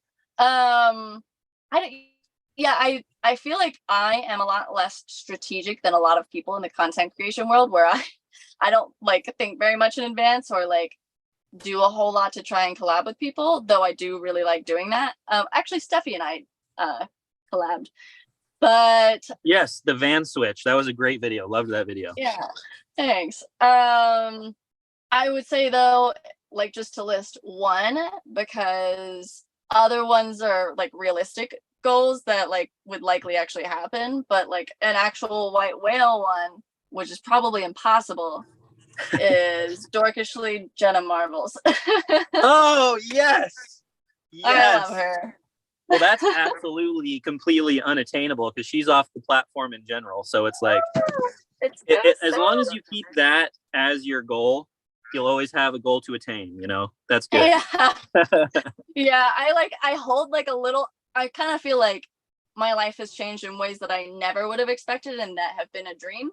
I feel like I am a lot less strategic than a lot of people in the content creation world, where I don't like think very much in advance or like do a whole lot to try and collab with people, though I do really like doing that. Actually, Steffi and I collabed. But yes, the van switch. That was a great video. Loved that video. Yeah, thanks. I would say though, like just to list one, because other ones are like realistic goals that like would likely actually happen, but like an actual white whale one, which is probably impossible, is dorkishly Jenna Marbles. Oh yes. I love her. Well, that's absolutely completely unattainable because she's off the platform in general. So it's like, as long as you keep that as your goal, you'll always have a goal to attain. You know, that's good. Yeah. I hold like a little. I kind of feel like my life has changed in ways that I never would have expected, and that have been a dream.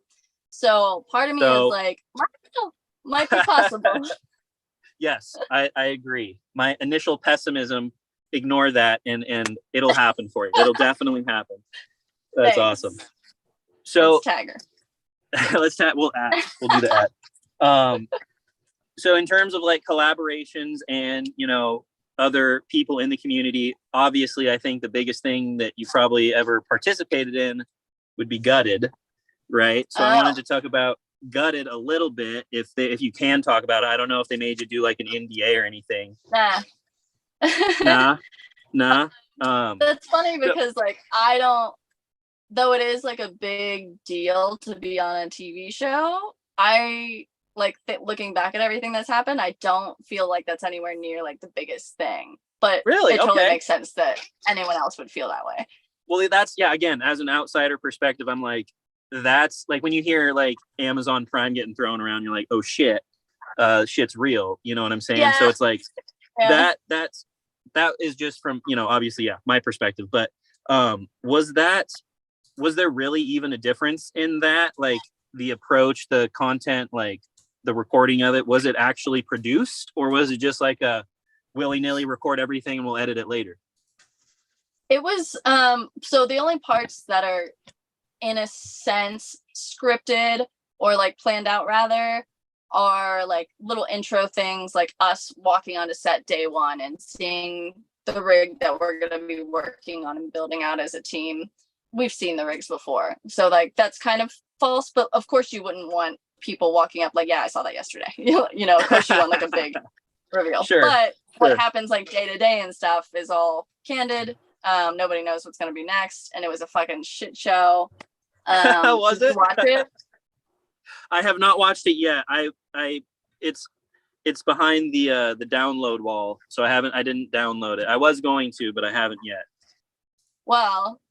So part of me is like, might be possible. Yes, I agree. My initial pessimism, ignore that, and it'll happen for you. It'll definitely happen. That's awesome. So let's tag her. We'll do that. So in terms of like collaborations and, you know, other people in the community, obviously I think the biggest thing that you probably ever participated in would be Gutted, right? So I wanted to talk about Gutted a little bit, if you can talk about it. I don't know if they made you do like an NDA or anything. Nah. That's funny because like I don't, though it is like a big deal to be on a TV show, I like looking back at everything that's happened, I don't feel like that's anywhere near like the biggest thing. But really, it totally makes sense that anyone else would feel that way. Well, that's, yeah, again, as an outsider perspective, I'm like, that's like when you hear like Amazon Prime getting thrown around, you're like, oh shit, shit's real. You know what I'm saying? Yeah. So it's like Yeah. that is just from, obviously, yeah, my perspective. But was there really even a difference in that? Like the approach, the content, like the recording of it, was it actually produced, or was it just like a willy-nilly record everything and we'll edit it later? It was so the only parts that are in a sense scripted or like planned out rather are like little intro things, like us walking onto set day one and seeing the rig that we're going to be working on and building out as a team. We've seen the rigs before, so like that's kind of false, but of course you wouldn't want people walking up like, yeah, I saw that yesterday. Of course you want like a big reveal. Sure, but sure. What happens like day to day and stuff is all candid. Nobody knows what's going to be next, and it was a fucking shit show. Was did it? you watch it? I have not watched it yet. It's behind the download wall, so I didn't download it. I was going to, but I haven't yet. Well,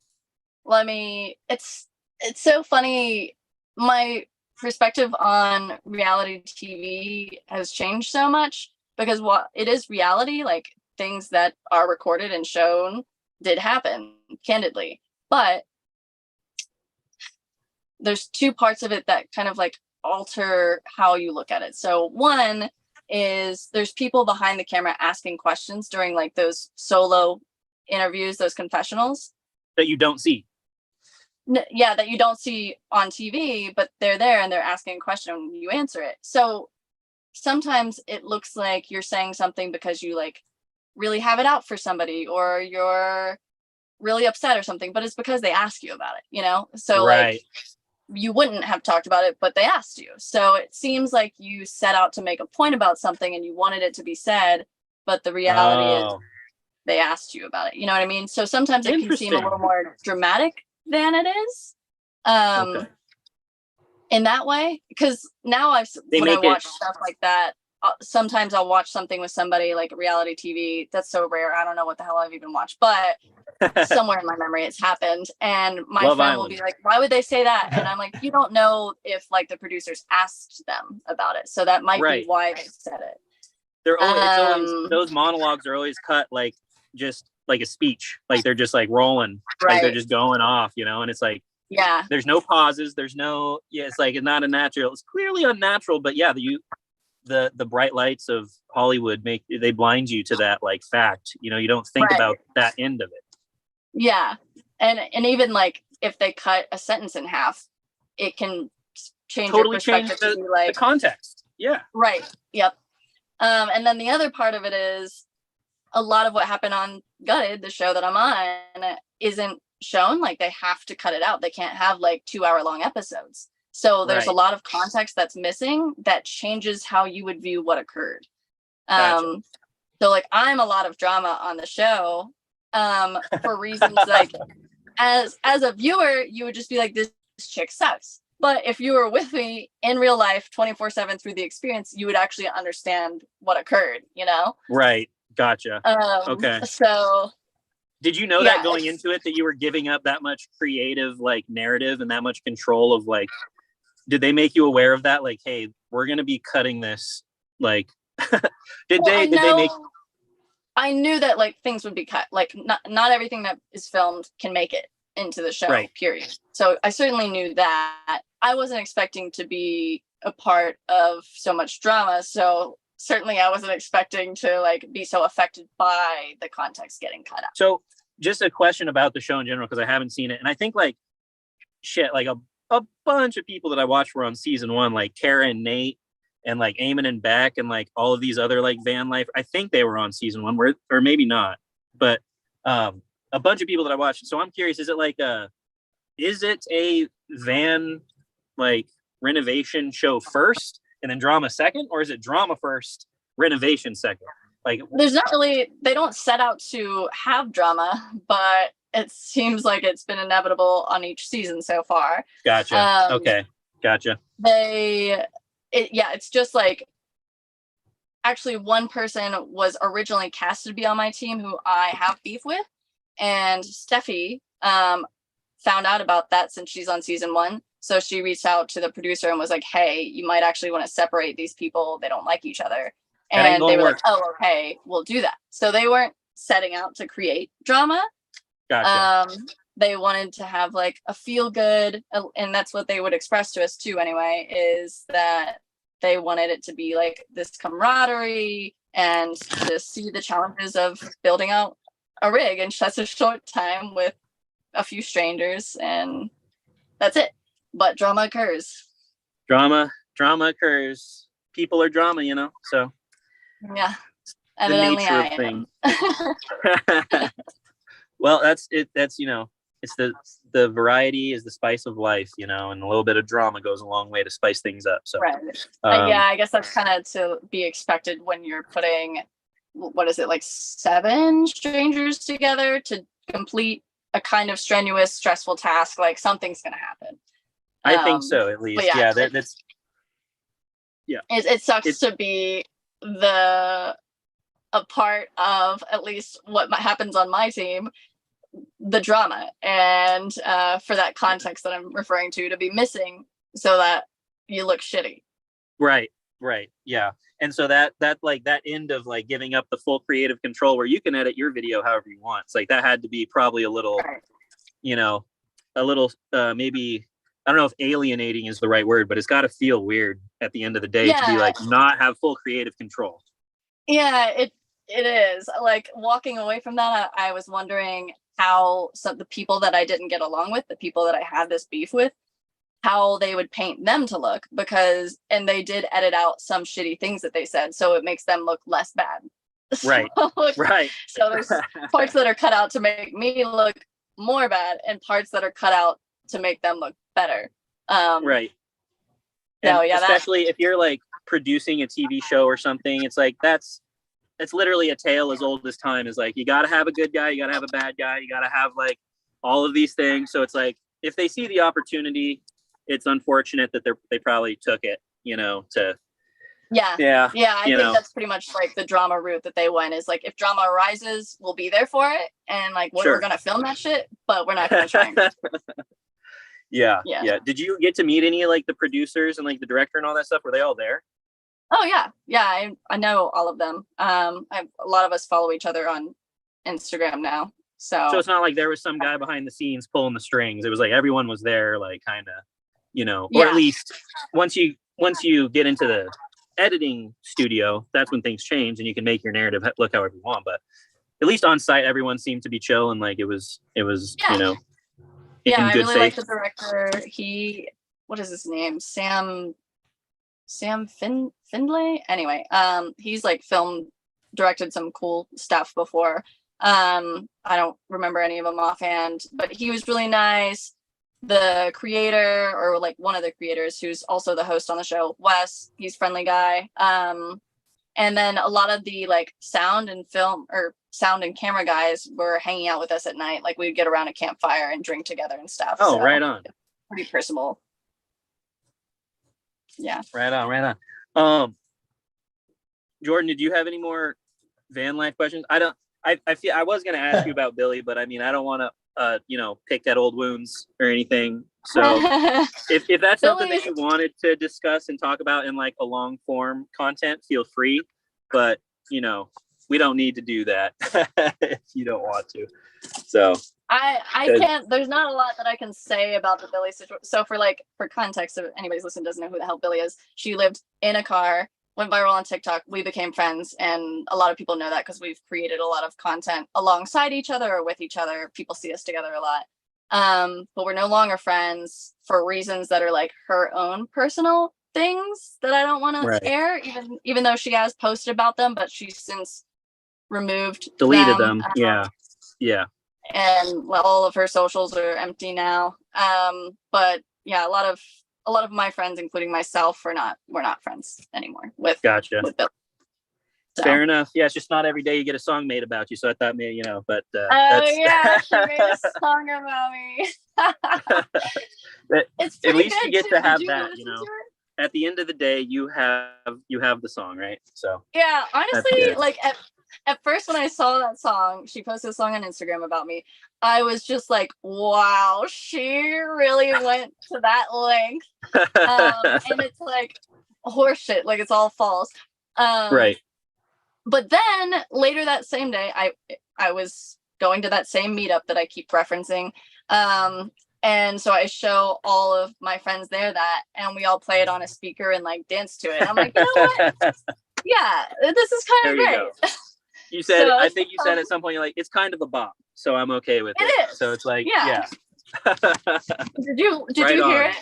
it's so funny. My perspective on reality TV has changed so much, because what it is reality, like things that are recorded and shown did happen candidly, but there's two parts of it that kind of like alter how you look at it. So one is there's people behind the camera asking questions during like those solo interviews, those confessionals that you don't see. Yeah, that you don't see on TV, but they're there and they're asking a question and you answer it. So sometimes it looks like you're saying something because you like really have it out for somebody, or you're really upset or something, but it's because they ask you about it, So right. Like you wouldn't have talked about it, but they asked you. So it seems like you set out to make a point about something and you wanted it to be said, but the reality is they asked you about it. You know what I mean? So sometimes it can seem a little more dramatic than it is. Okay. In that way, because now when I watch stuff like that, sometimes I'll watch something with somebody like reality TV. That's so rare. I don't know what the hell I've even watched, but somewhere in my memory it's happened. And my Love friend Island will be like, why would they say that? And I'm like, you don't know if like the producers asked them about it. So that might be why they said it. It's always, those monologues are always cut like just like a speech. Like they're just like rolling. Right. Like they're just going off, and it's like, yeah, there's no pauses. There's no, it's like, it's not a natural. It's clearly unnatural, but yeah, the bright lights of Hollywood they blind you to that like fact. You don't think about that end of it. Yeah. And even like if they cut a sentence in half, it can change totally your perspective change to be like the context. Yeah. Right. Yep. And then the other part of it is a lot of what happened on Gutted, the show that I'm on, isn't shown. Like they have to cut it out. They can't have like 2-hour-long episodes. So there's a lot of context that's missing that changes how you would view what occurred. Gotcha. So like I'm a lot of drama on the show for reasons like as a viewer, you would just be like, this chick sucks. But if you were with me in real life 24/7 through the experience, you would actually understand what occurred, Right. Gotcha. Okay. So did you know that going into it, that you were giving up that much creative like narrative and that much control of like, did they make you aware of that? Like, hey, we're going to be cutting this. Like, did they make, I knew that like things would be cut. Like not everything that is filmed can make it into the show, period. So I certainly knew that. I wasn't expecting to be a part of so much drama. So certainly I wasn't expecting to like be so affected by the context getting cut out. So just a question about the show in general, because I haven't seen it. And I think like shit, like a bunch of people that I watched were on season 1, like Kara and Nate and like Eamon and Beck and like all of these other like van life. I think they were on season 1, or maybe not, but a bunch of people that I watched. So I'm curious, is it a van like renovation show first and then drama second, or is it drama first, renovation second? Like there's not really, they don't set out to have drama, but it seems like it's been inevitable on each season so far. Gotcha. Okay. Gotcha. It's just like, actually one person was originally casted to be on my team who I have beef with, and Steffi found out about that since she's on season 1. So she reached out to the producer and was like, hey, you might actually want to separate these people. They don't like each other. And they were like, oh, okay, we'll do that. So they weren't setting out to create drama. Gotcha. They wanted to have like a feel good, and that's what they would express to us too anyway, is that they wanted it to be like this camaraderie and to see the challenges of building out a rig in such a short time with a few strangers, and that's it. But drama occurs. Drama occurs. People are drama, you know, so. Yeah. The nature of things. Well, that's it. That's, you know, it's the variety is the spice of life, you know, and a little bit of drama goes a long way to spice things up. So, right. Yeah, I guess that's kind of to be expected when you're putting, what is it, like 7 strangers together to complete a kind of strenuous, stressful task. Like something's going to happen. I think so, at least. Yeah, that's. Yeah. It sucks to be a part of at least what happens on my team, the drama, and for that context that I'm referring to be missing so that you look shitty. Right. Yeah. And so that like that end of like giving up the full creative control where you can edit your video however you want. It's like that had to be probably a little, you know, a little maybe, I don't know if alienating is the right word, but it's got to feel weird at the end of the day to be like not have full creative control. Yeah, it is. Like walking away from that, I was wondering how the people that I didn't get along with, the people that I had this beef with, how they would paint them to look, and they did edit out some shitty things that they said, so it makes them look less bad. Right. Right. So there's parts that are cut out to make me look more bad and parts that are cut out to make them look better. Right. And especially if you're like producing a TV show or something, it's like it's literally a tale as old as time. Is like you got to have a good guy, you got to have a bad guy, you got to have like all of these things. So it's like if they see the opportunity, it's unfortunate that they probably took it, you know, to I think that's pretty much like the drama route that they went, is like if drama arises, we'll be there for it, and like we're gonna film that shit, but we're not gonna try and yeah. Did you get to meet any like the producers and like the director and all that stuff? Were they all there? Oh yeah, I know all of them. A lot of us follow each other on Instagram now, so it's not like there was some guy behind the scenes pulling the strings. It was like everyone was there, like kind of, you know, or at least once you get into the editing studio, that's when things change and you can make your narrative look however you want. But at least on site, everyone seemed to be chill and like it was you know. I really like the director. What is his name? Sam Findlay. Anyway, he's like directed some cool stuff before. I don't remember any of them offhand, but he was really nice. The creator, or like one of the creators, who's also the host on the show, Wes, he's a friendly guy. And then a lot of the like sound and camera guys were hanging out with us at night. Like we'd get around a campfire and drink together and stuff. Oh, so, right on. Pretty personable. Yeah. Right on. Jordan, did you have any more van life questions? I feel I was going to ask you about Billy, but I mean, I don't want to, you know, pick at old wounds or anything. So if that's something that you wanted to discuss and talk about in like a long form content, feel free, but you know, we don't need to do that if you don't want to. So I can't, there's not a lot that I can say about the Billy situation. So for context, if anybody's listening doesn't know who the hell Billy is, she lived in a car, went viral on TikTok. We became friends, and a lot of people know that because we've created a lot of content alongside each other or with each other. People see us together a lot. But we're no longer friends for reasons that are like her own personal things that I don't want to air, even though she has posted about them, but she's since deleted them. Yeah. And all of her socials are empty now. But yeah, a lot of my friends, including myself, we're not friends anymore with Bill. So. Fair enough. Yeah, it's just not every day you get a song made about you. So I thought maybe, you know, but yeah, she made a song about me. At least you get to have that, you know. At the end of the day, you have the song, right? So yeah, honestly, like At first, when I saw that song, she posted a song on Instagram about me. I was just like, wow, she really went to that length. And it's like horseshit, like it's all false. Right. But then later that same day, I was going to that same meetup that I keep referencing. And so I show all of my friends there that, and we all play it on a speaker and like dance to it. I'm like, you know what? Yeah, this is kind of great. You said, So, I think you said at some point, you're like, it's kind of a bop, so I'm okay with it. It is. So it's like, yeah. Did you Right hear on. it?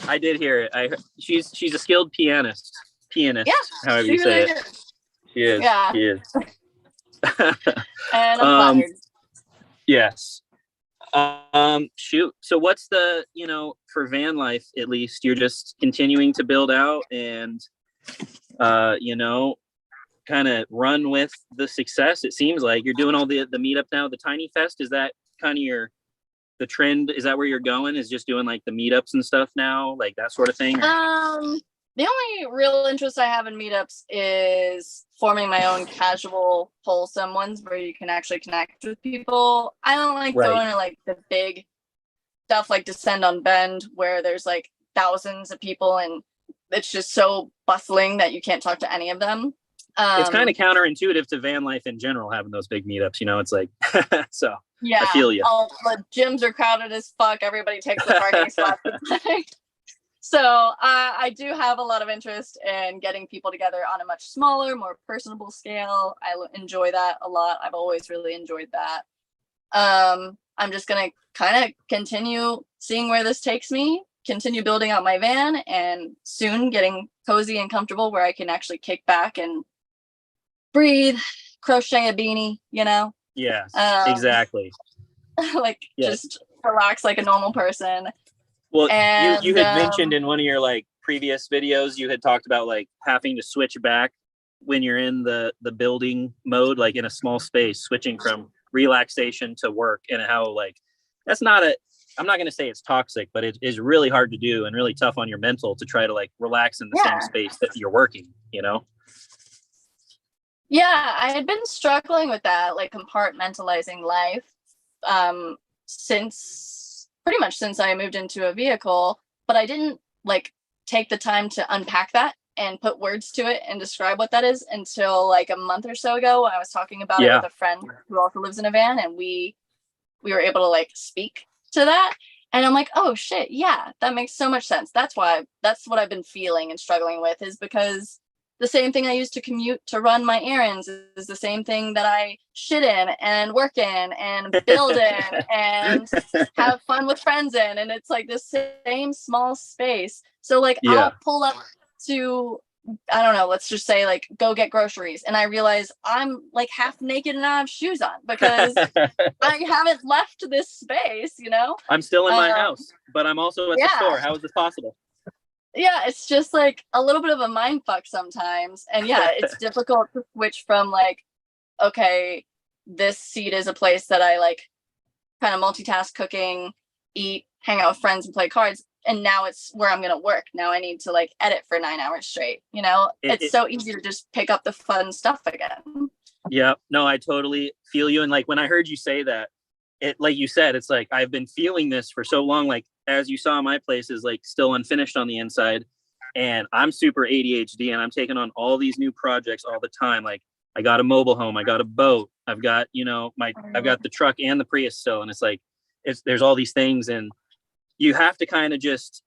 I did hear it. She's a skilled pianist, Yeah, however you say it. She is. Yeah. She is. And I'm flattered. Yes. Shoot. So what's the, for van life, at least you're just continuing to build out and, kind of run with the success. It seems like you're doing all the meetup now, the Tiny Fest. Is that kind of the trend? Is that where you're going? Is just doing like the meetups and stuff now, like that sort of thing? The only real interest I have in meetups is forming my own casual, wholesome ones where you can actually connect with people. I don't like going to like the big stuff like Descend on Bend where there's like thousands of people and it's just so bustling that you can't talk to any of them. It's kind of counterintuitive to van life in general, having those big meetups, it's like, so yeah, I feel you. All the gyms are crowded as fuck. Everybody takes the parking spot. So I do have a lot of interest in getting people together on a much smaller, more personable scale. I enjoy that a lot. I've always really enjoyed that. I'm just going to kind of continue seeing where this takes me, continue building out my van, and soon getting cozy and comfortable where I can actually kick back and breathe, crochet a beanie, Yes, exactly. Like just relax like a normal person. Well, and, you had mentioned in one of your like previous videos, you had talked about like having to switch back when you're in the building mode, like in a small space, switching from relaxation to work, and how like I'm not going to say it's toxic, but it is really hard to do and really tough on your mental to try to like relax in the same space that you're working, Yeah, I had been struggling with that, like compartmentalizing life, pretty much since I moved into a vehicle, but I didn't like take the time to unpack that and put words to it and describe what that is until like a month or so ago when I was talking about it with a friend who also lives in a van, and we were able to like speak to that. And I'm like, oh shit, yeah, that makes so much sense. That's what I've been feeling and struggling with, is because the same thing I use to commute to run my errands is the same thing that I shit in and work in and build in and have fun with friends in. And it's like the same small space. So like I'll pull up to, I don't know, let's just say like go get groceries. And I realize I'm like half naked and I have shoes on because I haven't left this space, I'm still in my house, but I'm also at the store. How is this possible? Yeah, it's just like a little bit of a mind fuck sometimes. And yeah, it's difficult to switch from like, okay, this seat is a place that I like kind of multitask, cooking, eat, hang out with friends and play cards. And now it's where I'm going to work. Now I need to like edit for 9 hours straight. It's so easy to just pick up the fun stuff again. Yeah, no, I totally feel you. And like when I heard you say that, it, like you said, it's like I've been feeling this for so long. Like as you saw, my place is like still unfinished on the inside, and I'm super ADHD, and I'm taking on all these new projects all the time. Like I got a mobile home, I got a boat, I've got I've got the truck and the Prius still, and it's like there's all these things, and you have to kind of just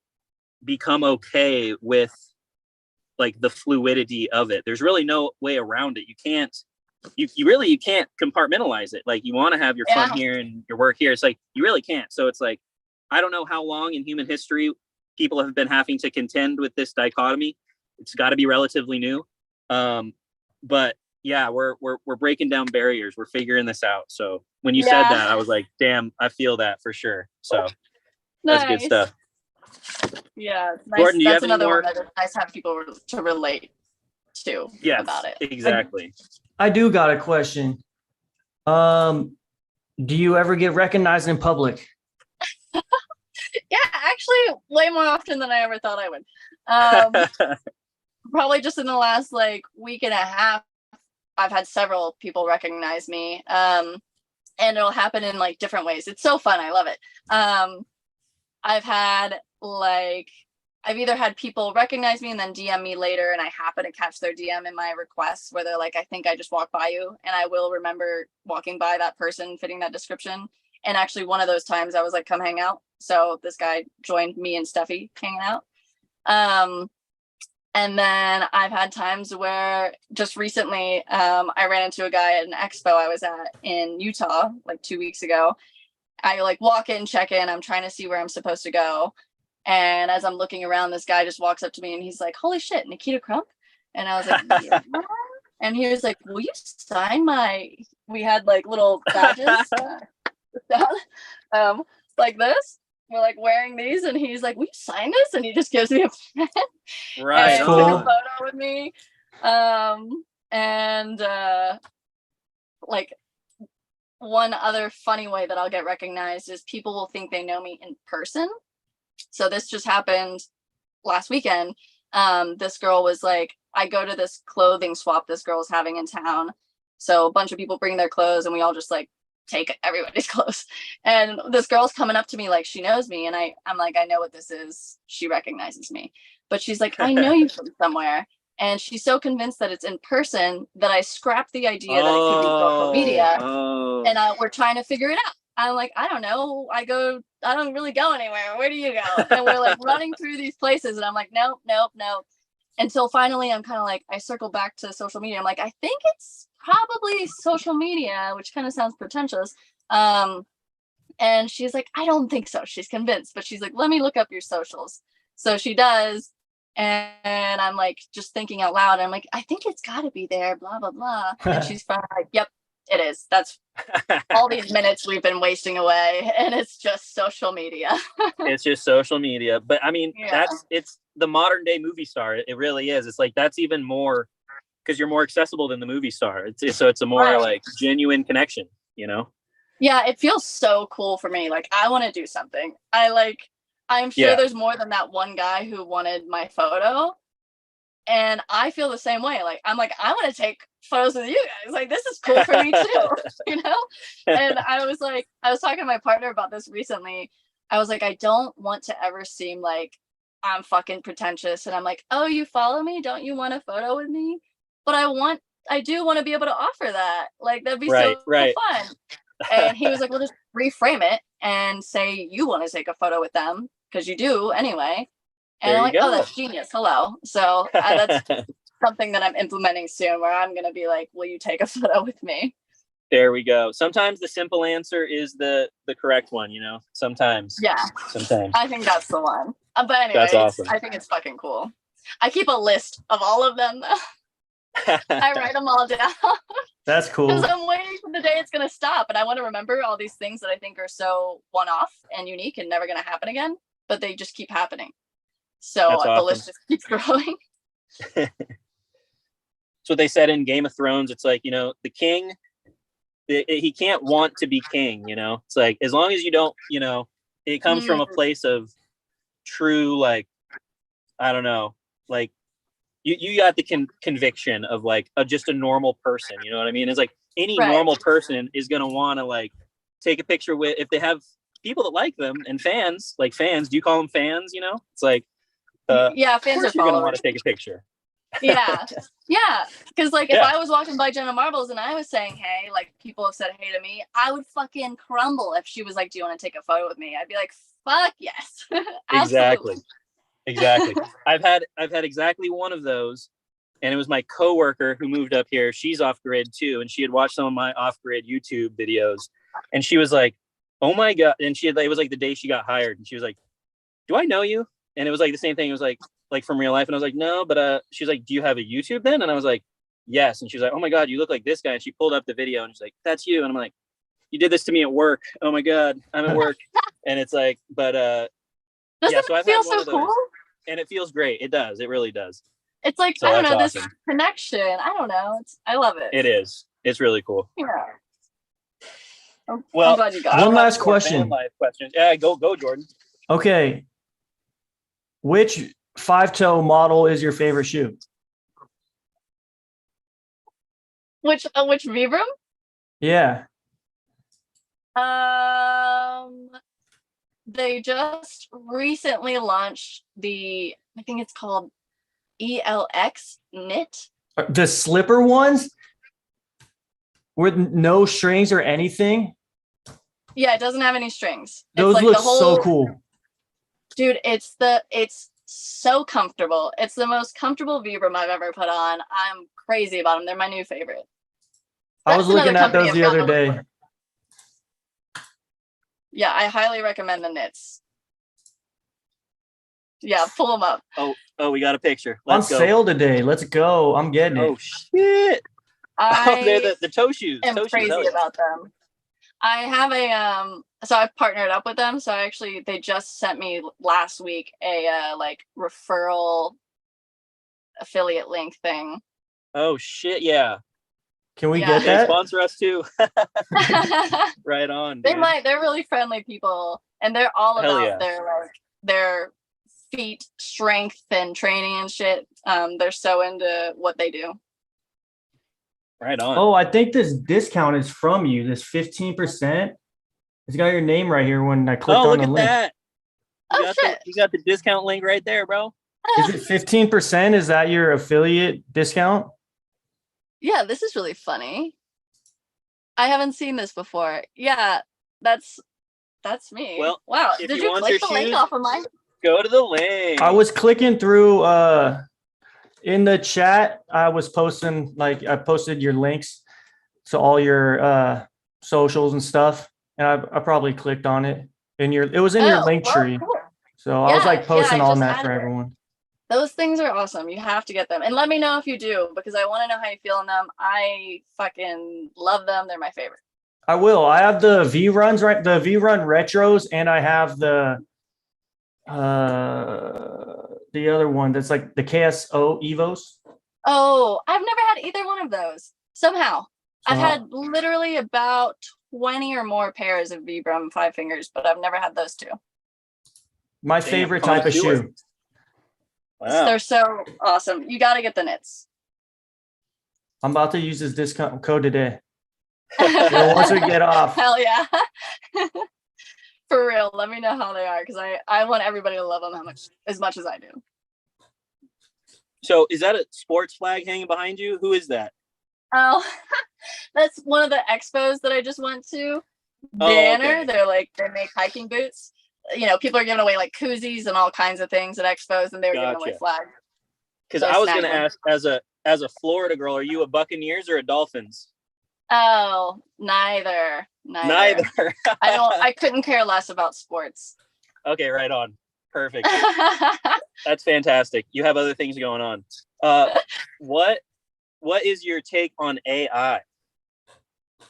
become okay with like the fluidity of it. There's really no way around it. You can't compartmentalize it. Like you want to have your fun here and your work here. It's like you really can't. So it's like I don't know how long in human history people have been having to contend with this dichotomy. It's got to be relatively new. But yeah, we're breaking down barriers. We're figuring this out. So when you said that, I was like, damn, I feel that for sure. So that's good stuff. Yeah, nice. Gordon, do you that's have another any more? one that's nice to have people to relate to about it. Exactly. I do got a question. Do you ever get recognized in public? Yeah, actually way more often than I ever thought I would. Probably just in the last like week and a half, I've had several people recognize me. And it'll happen in like different ways. It's so fun. I love it. I've had like, I've either had people recognize me and then DM me later, and I happen to catch their DM in my requests where they're like, I think I just walked by you, and I will remember walking by that person fitting that description. And actually one of those times I was like, come hang out. So this guy joined me and Steffi hanging out. And then I've had times where just recently I ran into a guy at an expo I was at in Utah like 2 weeks ago. I like walk in, check in. I'm trying to see where I'm supposed to go. And as I'm looking around, this guy just walks up to me and he's like, holy shit, Nikita CRUMP? And I was like, yeah. And he was like, will you sign my, we had like little badges like this. We're like wearing these, and he's like, will you sign this? And he just gives me a pen. Right. And Cool. took a photo with me. Like one other funny way that I'll get recognized is people will think they know me in person. So this just happened last weekend. This girl was like, I go to this clothing swap this girl's having in town. So a bunch of people bring their clothes and we all just like take everybody's clothes. And this girl's coming up to me like she knows me. And I'm like, I know what this is. She recognizes me. But she's like, I know you from somewhere. And she's so convinced that it's in person that I scrapped the idea that it could be social media. And we're trying to figure it out. I'm like, I don't know. I don't really go anywhere. Where do you go? And we're like running through these places. And I'm like, nope. Until finally I'm kind of like, I circle back to social media. I'm like, I think it's probably social media, which kind of sounds pretentious. And she's like, I don't think so. She's convinced, but she's like, let me look up your socials. So she does. And I'm like, just thinking out loud. I'm like, I think it's got to be there, blah, blah, blah. And she's finally like, yep, it is. That's all these minutes we've been wasting away. And it's just social media. It's just social media. But I mean, it's the modern day movie star. It really is. It's like, that's even more, because you're more accessible than the movie star. So it's a more like genuine connection, you know? Yeah, it feels so cool for me. Like, I want to do something. I'm sure there's more than that one guy who wanted my photo. And I feel the same way. Like, I'm like, I want to take photos with you guys. Like, this is cool for me too, you know? And I was talking to my partner about this recently. I was like, I don't want to ever seem like I'm fucking pretentious. And I'm like, oh, you follow me? Don't you want a photo with me? But I do want to be able to offer that. Like, that'd be so fun. And he was like, well, just reframe it and say you want to take a photo with them because you do anyway. And I'm like, oh, that's genius. Hello. So that's something that I'm implementing soon, where I'm going to be like, will you take a photo with me? There we go. Sometimes the simple answer is the correct one, you know, sometimes. Yeah. Sometimes. I think that's the one. But anyway, that's awesome. I think it's fucking cool. I keep a list of all of them. I write them all down. That's cool. Because I'm waiting for the day it's going to stop. And I want to remember all these things that I think are so one-off and unique and never going to happen again. But they just keep happening. So the list just keeps growing. That's what they said in Game of Thrones. It's like, you know, the king, he can't want to be king, you know? It's like, as long as you don't, you know, it comes from a place of true, like, I don't know, like, you got the conviction of like just a normal person, you know what I mean? It's like any normal person is going to want to like take a picture with, if they have people that like them and fans, like fans, do you call them fans? You know, it's like, fans are you're going to want to take a picture. Yeah. Because like if I was walking by Jenna Marbles and I was saying, hey, like people have said hey to me, I would fucking crumble if she was like, do you want to take a photo with me? I'd be like, fuck yes. Exactly. I've had exactly one of those, and it was my coworker who moved up here. She's off grid too, and she had watched some of my off grid YouTube videos, and she was like, "Oh my god!" And it was like the day she got hired, and she was like, "Do I know you?" And it was like the same thing. It was like from real life, and I was like, "No," but she was like, "Do you have a YouTube then?" And I was like, "Yes." And she was like, "Oh my god, you look like this guy." And she pulled up the video, and she's like, "That's you." And I'm like, "You did this to me at work. Oh my god, I'm at work." And it's like, but doesn't it feel so cool? And it feels great. It does. It really does. It's like, I don't know, awesome. This connection. I don't know. I love it. It is. It's really cool. Yeah. Well, I'm glad you got it. One last question. Yeah, go, Jordan. Okay. Which 5-toe model is your favorite shoe? Which Vibram? Yeah. They just recently launched I think it's called ELX knit. The slipper ones with no strings or anything. Yeah, it doesn't have any strings. Those it's like look the whole, so cool. dude. It's so comfortable. It's the most comfortable Vibram I've ever put on. I'm crazy about them. They're my new favorite. I was looking at those the other day. Yeah, I highly recommend the knits. Yeah, pull them up. Oh, we got a picture. On sale today. Let's go. I'm getting it. Oh shit! They're the toe shoes. I'm crazy about them. I have so I've partnered up with them. So they just sent me last week a like referral affiliate link thing. Oh shit! Yeah. Can we get that? Sponsor us too. Right on. Dude. They're really friendly people, and they're all about their feet strength and training and shit. They're so into what they do. Right on. Oh, I think this discount is from you. This 15%. It's got your name right here when I clicked on the link. Look at that. You got the discount link right there, bro. Is it 15%? Is that your affiliate discount? Yeah, this is really funny. I haven't seen this before. Yeah, that's me. Well, wow. Did you click the link off of mine? Go to the link. I was clicking through in the chat. I posted your links to all your socials and stuff, and I probably clicked on it. It was in your link tree. Cool. So I was posting on that for everyone. Those things are awesome. You have to get them. And let me know if you do, because I want to know how you feel on them. I fucking love them. They're my favorite. I will. I have the V-Runs, right? The V-Run Retros, and I have the other one that's like the KSO Evos. Oh, I've never had either one of those. Somehow. I've had literally about 20 or more pairs of Vibram 5 fingers, but I've never had those two. My favorite type of shoe. Wow. They're so awesome. You got to get the knits. I'm about to use this discount code today. Once we get off. Hell yeah. For real. Let me know how they are, because I want everybody to love them as much as I do. So is that a sports flag hanging behind you? Who is that? Oh, that's one of the expos that I just went to. Banner. Okay. They make hiking boots. You know, people are giving away like koozies and all kinds of things at expos, and they were giving away flags. Because I was going to ask, as a Florida girl, are you a Buccaneers or a Dolphins? Oh, neither. I couldn't care less about sports. Okay, right on. Perfect. That's fantastic. You have other things going on. What is your take on AI?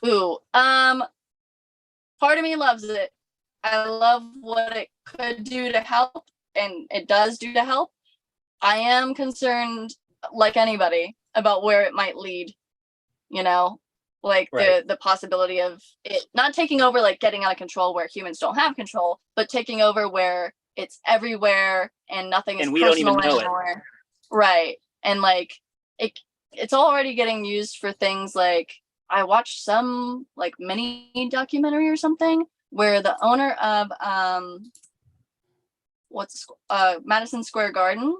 Ooh, part of me loves it. I love what it could do to help, and it does do to help. I am concerned, like anybody, about where it might lead. You know, like the possibility of it not taking over, like getting out of control where humans don't have control, but taking over where it's everywhere and nothing is and we personal don't even know anymore. it. Right. And like it's already getting used for things like, I watched some like mini documentary or something where the owner of Madison Square Garden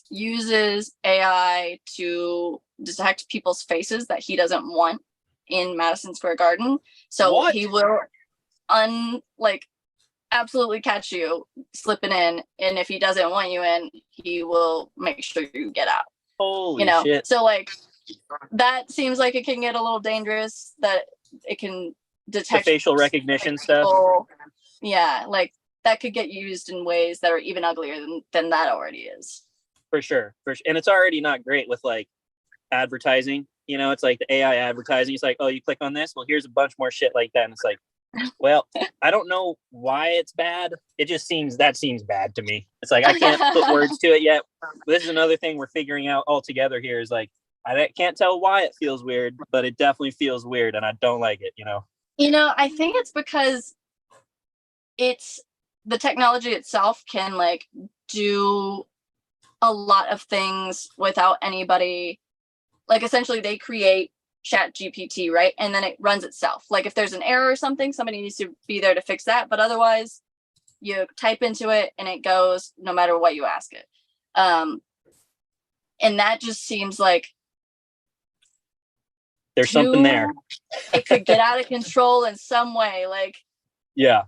uses AI to detect people's faces that he doesn't want in Madison Square Garden. So he will absolutely catch you slipping in, and if he doesn't want you in, he will make sure you get out. Holy shit. So like that seems like it can get a little dangerous, that it can detect the facial recognition stuff. Yeah, like that could get used in ways that are even uglier than that already is. For sure. And it's already not great with like advertising. You know, it's like the AI advertising. It's like, oh, you click on this, well, here's a bunch more shit like that. And it's like, well, I don't know why it's bad. It just seems bad to me. It's like, I can't put words to it yet. This is another thing we're figuring out all together here, is like, I can't tell why it feels weird, but it definitely feels weird, and I don't like it, you know? I think it's because it's the technology itself can like do a lot of things without anybody, like essentially they create Chat GPT, right? And then it runs itself. Like if there's an error or something, somebody needs to be there to fix that. But otherwise, you type into it and it goes no matter what you ask it. And that just seems like there's something there. It could get out of control in some way. Like, yeah.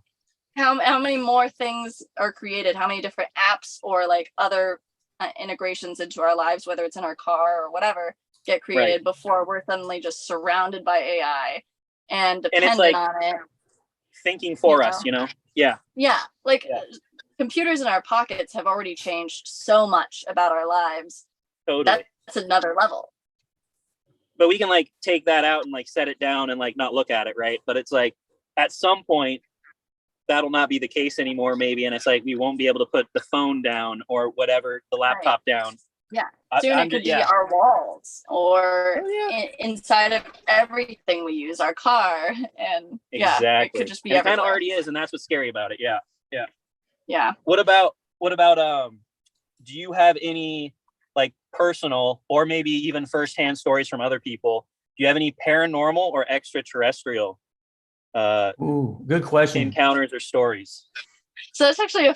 How many more things are created? How many different apps or like other integrations into our lives, whether it's in our car or whatever, get created before we're suddenly just surrounded by AI and dependent on it. Thinking for us, you know? Yeah. Yeah. Like computers in our pockets have already changed so much about our lives. Totally. That's another level. But we can like take that out and like set it down and like not look at it, right? But it's like at some point that'll not be the case anymore, maybe. And it's like we won't be able to put the phone down or whatever, the laptop down. Yeah. Soon it could be our walls or inside of everything we use, our car. And it could just be everywhere. It kind of already is, and that's what's scary about it. Yeah. Yeah. Yeah. What about do you have any like personal or maybe even firsthand stories from other people? Do you have any paranormal or extraterrestrial good question. encounters or stories? So that's actually a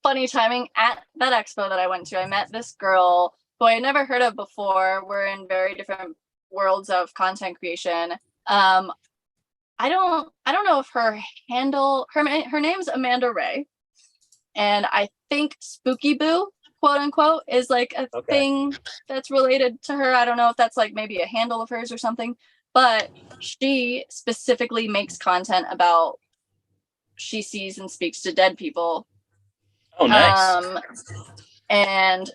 funny timing. At that expo that I went to, I met this girl who I had never heard of before. We're in very different worlds of content creation. I don't know if her name's Amanda Ray, and I think Spooky Boo, quote unquote, is like a thing that's related to her. I don't know if that's like maybe a handle of hers or something, but she specifically makes content about she sees and speaks to dead people. Oh, nice. And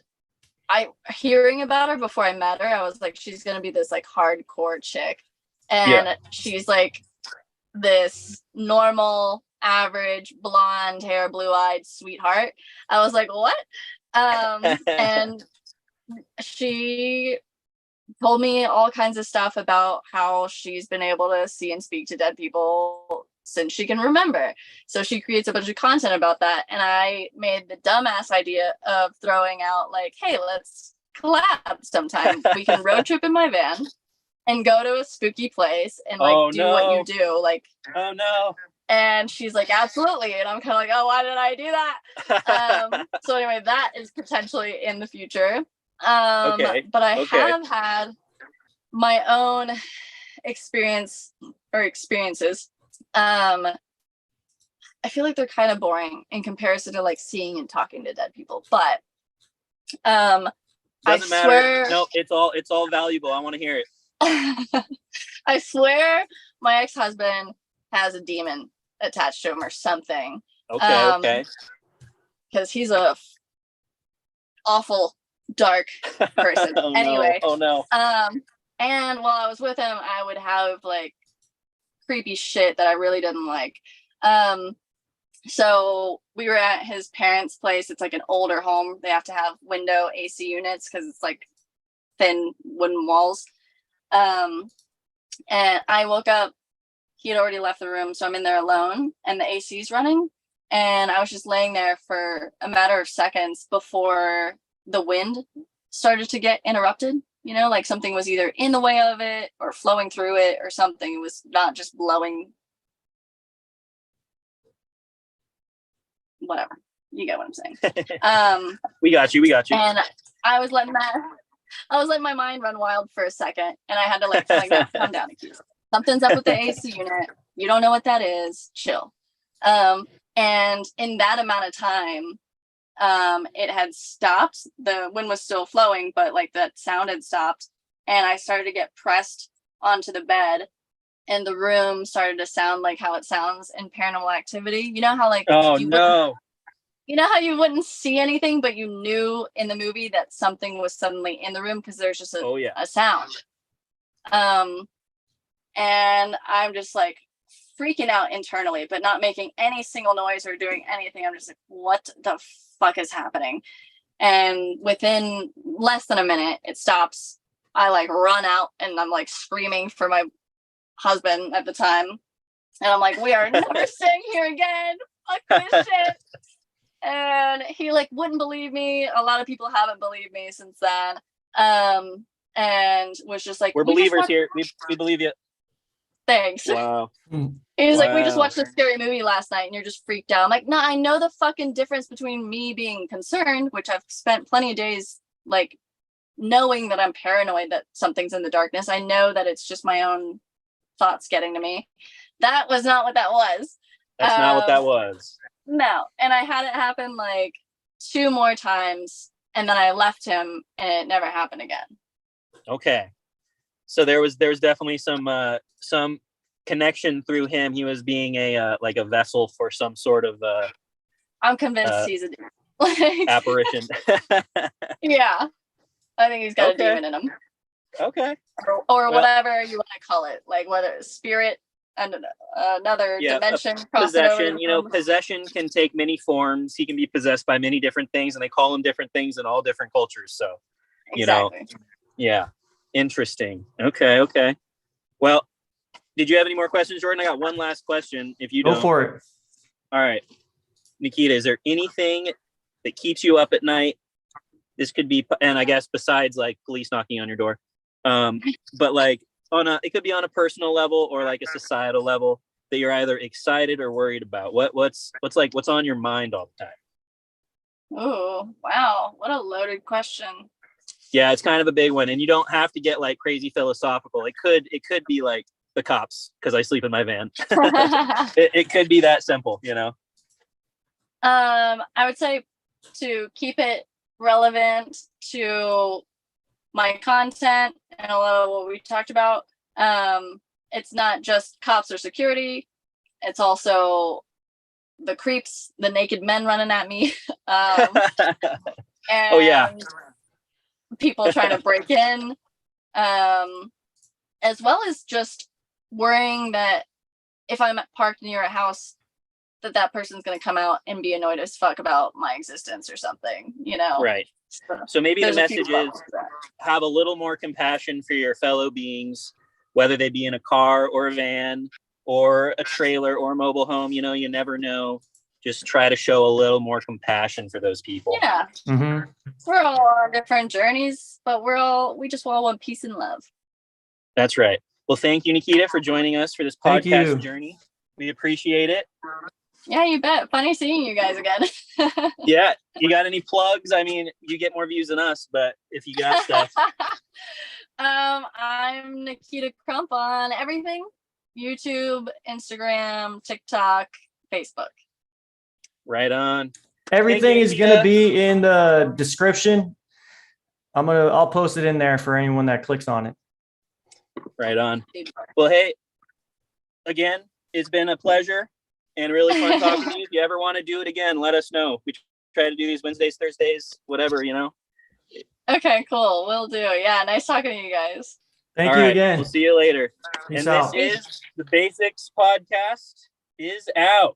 hearing about her before I met her, I was like, she's gonna be this like hardcore chick, and she's like this normal, average, blonde hair, blue-eyed sweetheart. I was like, what? And she told me all kinds of stuff about how she's been able to see and speak to dead people since she can remember. So she creates a bunch of content about that. And I made the dumbass idea of throwing out like, hey, let's collab sometime. We can road trip in my van and go to a spooky place and like what you do. Like, oh no. And she's like, absolutely. And I'm kind of like, oh, why did I do that? So anyway, that is potentially in the future. But I have had my own experiences. I feel like they're kind of boring in comparison to like seeing and talking to dead people. But doesn't matter. No, it's all valuable. I want to hear it. I swear my ex-husband has a demon attached to him or something. Okay. Because he's a awful dark person. Anyway. Oh no. And while I was with him, I would have like creepy shit that I really didn't like. So we were at his parents' place. It's like an older home. They have to have window AC units because it's like thin wooden walls. And I woke up, he had already left the room, so I'm in there alone and the AC's running. And I was just laying there for a matter of seconds before the wind started to get interrupted. You know, like something was either in the way of it or flowing through it or something. It was not just blowing. Whatever. You get what I'm saying. We got you. And I was letting my mind run wild for a second, and I had to like calm down, Nikita. Something's up with the AC unit. You don't know what that is. Chill. And in that amount of time, it had stopped. The wind was still flowing, but like that sound had stopped. And I started to get pressed onto the bed, and the room started to sound like how it sounds in Paranormal Activity. You know how like you know how you wouldn't see anything, but you knew in the movie that something was suddenly in the room because there's just a sound. And I'm just like freaking out internally, but not making any single noise or doing anything. I'm just like, what the fuck is happening? And within less than a minute, it stops. I like run out and I'm like screaming for my husband at the time. And I'm like, we are never staying here again. Fuck this shit. And he like wouldn't believe me. A lot of people haven't believed me since then. and was just like, We're "We just believers watched-" here. We believe you. Thanks. Wow. He was like, "We just Wow. watched a scary movie last night and you're just freaked out." I'm like, "No, I know the fucking difference between me being concerned, which I've spent plenty of days like knowing that I'm paranoid that something's in the darkness. I know that it's just my own thoughts getting to me." That was not what that was. That's not what that was. No. And I had it happen like 2 more times, and then I left him and it never happened again. Okay. So there's definitely some connection through him. He was being a like a vessel for some sort of I'm convinced he's a demon. Like, apparition. yeah. I think he's got Okay. a demon in him. Okay. Or Well- whatever you want to call it. Like whether it's spirit and another dimension. cross it over Possession, you know, from- possession can take many forms. He can be possessed by many different things, and they call him different things in all different cultures. So, you know, Exactly. yeah. Interesting. Okay. Well, did you have any more questions, Jordan? I got one last question. If you Go don't. for it. All right. Nikita, is there anything that keeps you up at night? This could be, and I guess besides like police knocking on your door, but like it could be on a personal level or like a societal level that you're either excited or worried about. What's on your mind all the time? Oh, wow. What a loaded question. Yeah, it's kind of a big one, and you don't have to get like crazy philosophical. It could be like the cops because I sleep in my van. It could be that simple, you know. I would say to keep it relevant to my content and a lot of what we talked about. It's not just cops or security. It's also the creeps, the naked men running at me. And Oh, yeah. people trying to break in. As well as just worrying that if I'm parked near a house, that person's going to come out and be annoyed as fuck about my existence or something, you know? Right. So maybe the There's a few message is levels to that. have a little more compassion for your fellow beings, whether they be in a car or a van or a trailer or a mobile home. You know, you never know. Just try to show a little more compassion for those people. Yeah, Mm-hmm. we're all on different journeys, but we just all want peace and love. That's right. Well, thank you, Nikita, for joining us for this Thank podcast you. journey. We appreciate it. Yeah, you bet. Funny seeing you guys again. Yeah. You got any plugs? I mean, you get more views than us, but if you got stuff. I'm Nikita CRUMP on everything: YouTube, Instagram, TikTok, Facebook. Right on. Everything you, is going to Nikita. be in the description. I'll post it in there for anyone that clicks on it. Right on. Well, hey, again, it's been a pleasure and really fun talking to you. If you ever want to do it again, let us know. We try to do these Wednesdays, Thursdays, whatever, you know. Okay, cool. Will do. Yeah, nice talking to you guys. Thank All you right, again. We'll see you later. Peace And out. this is the Basics Podcast is out.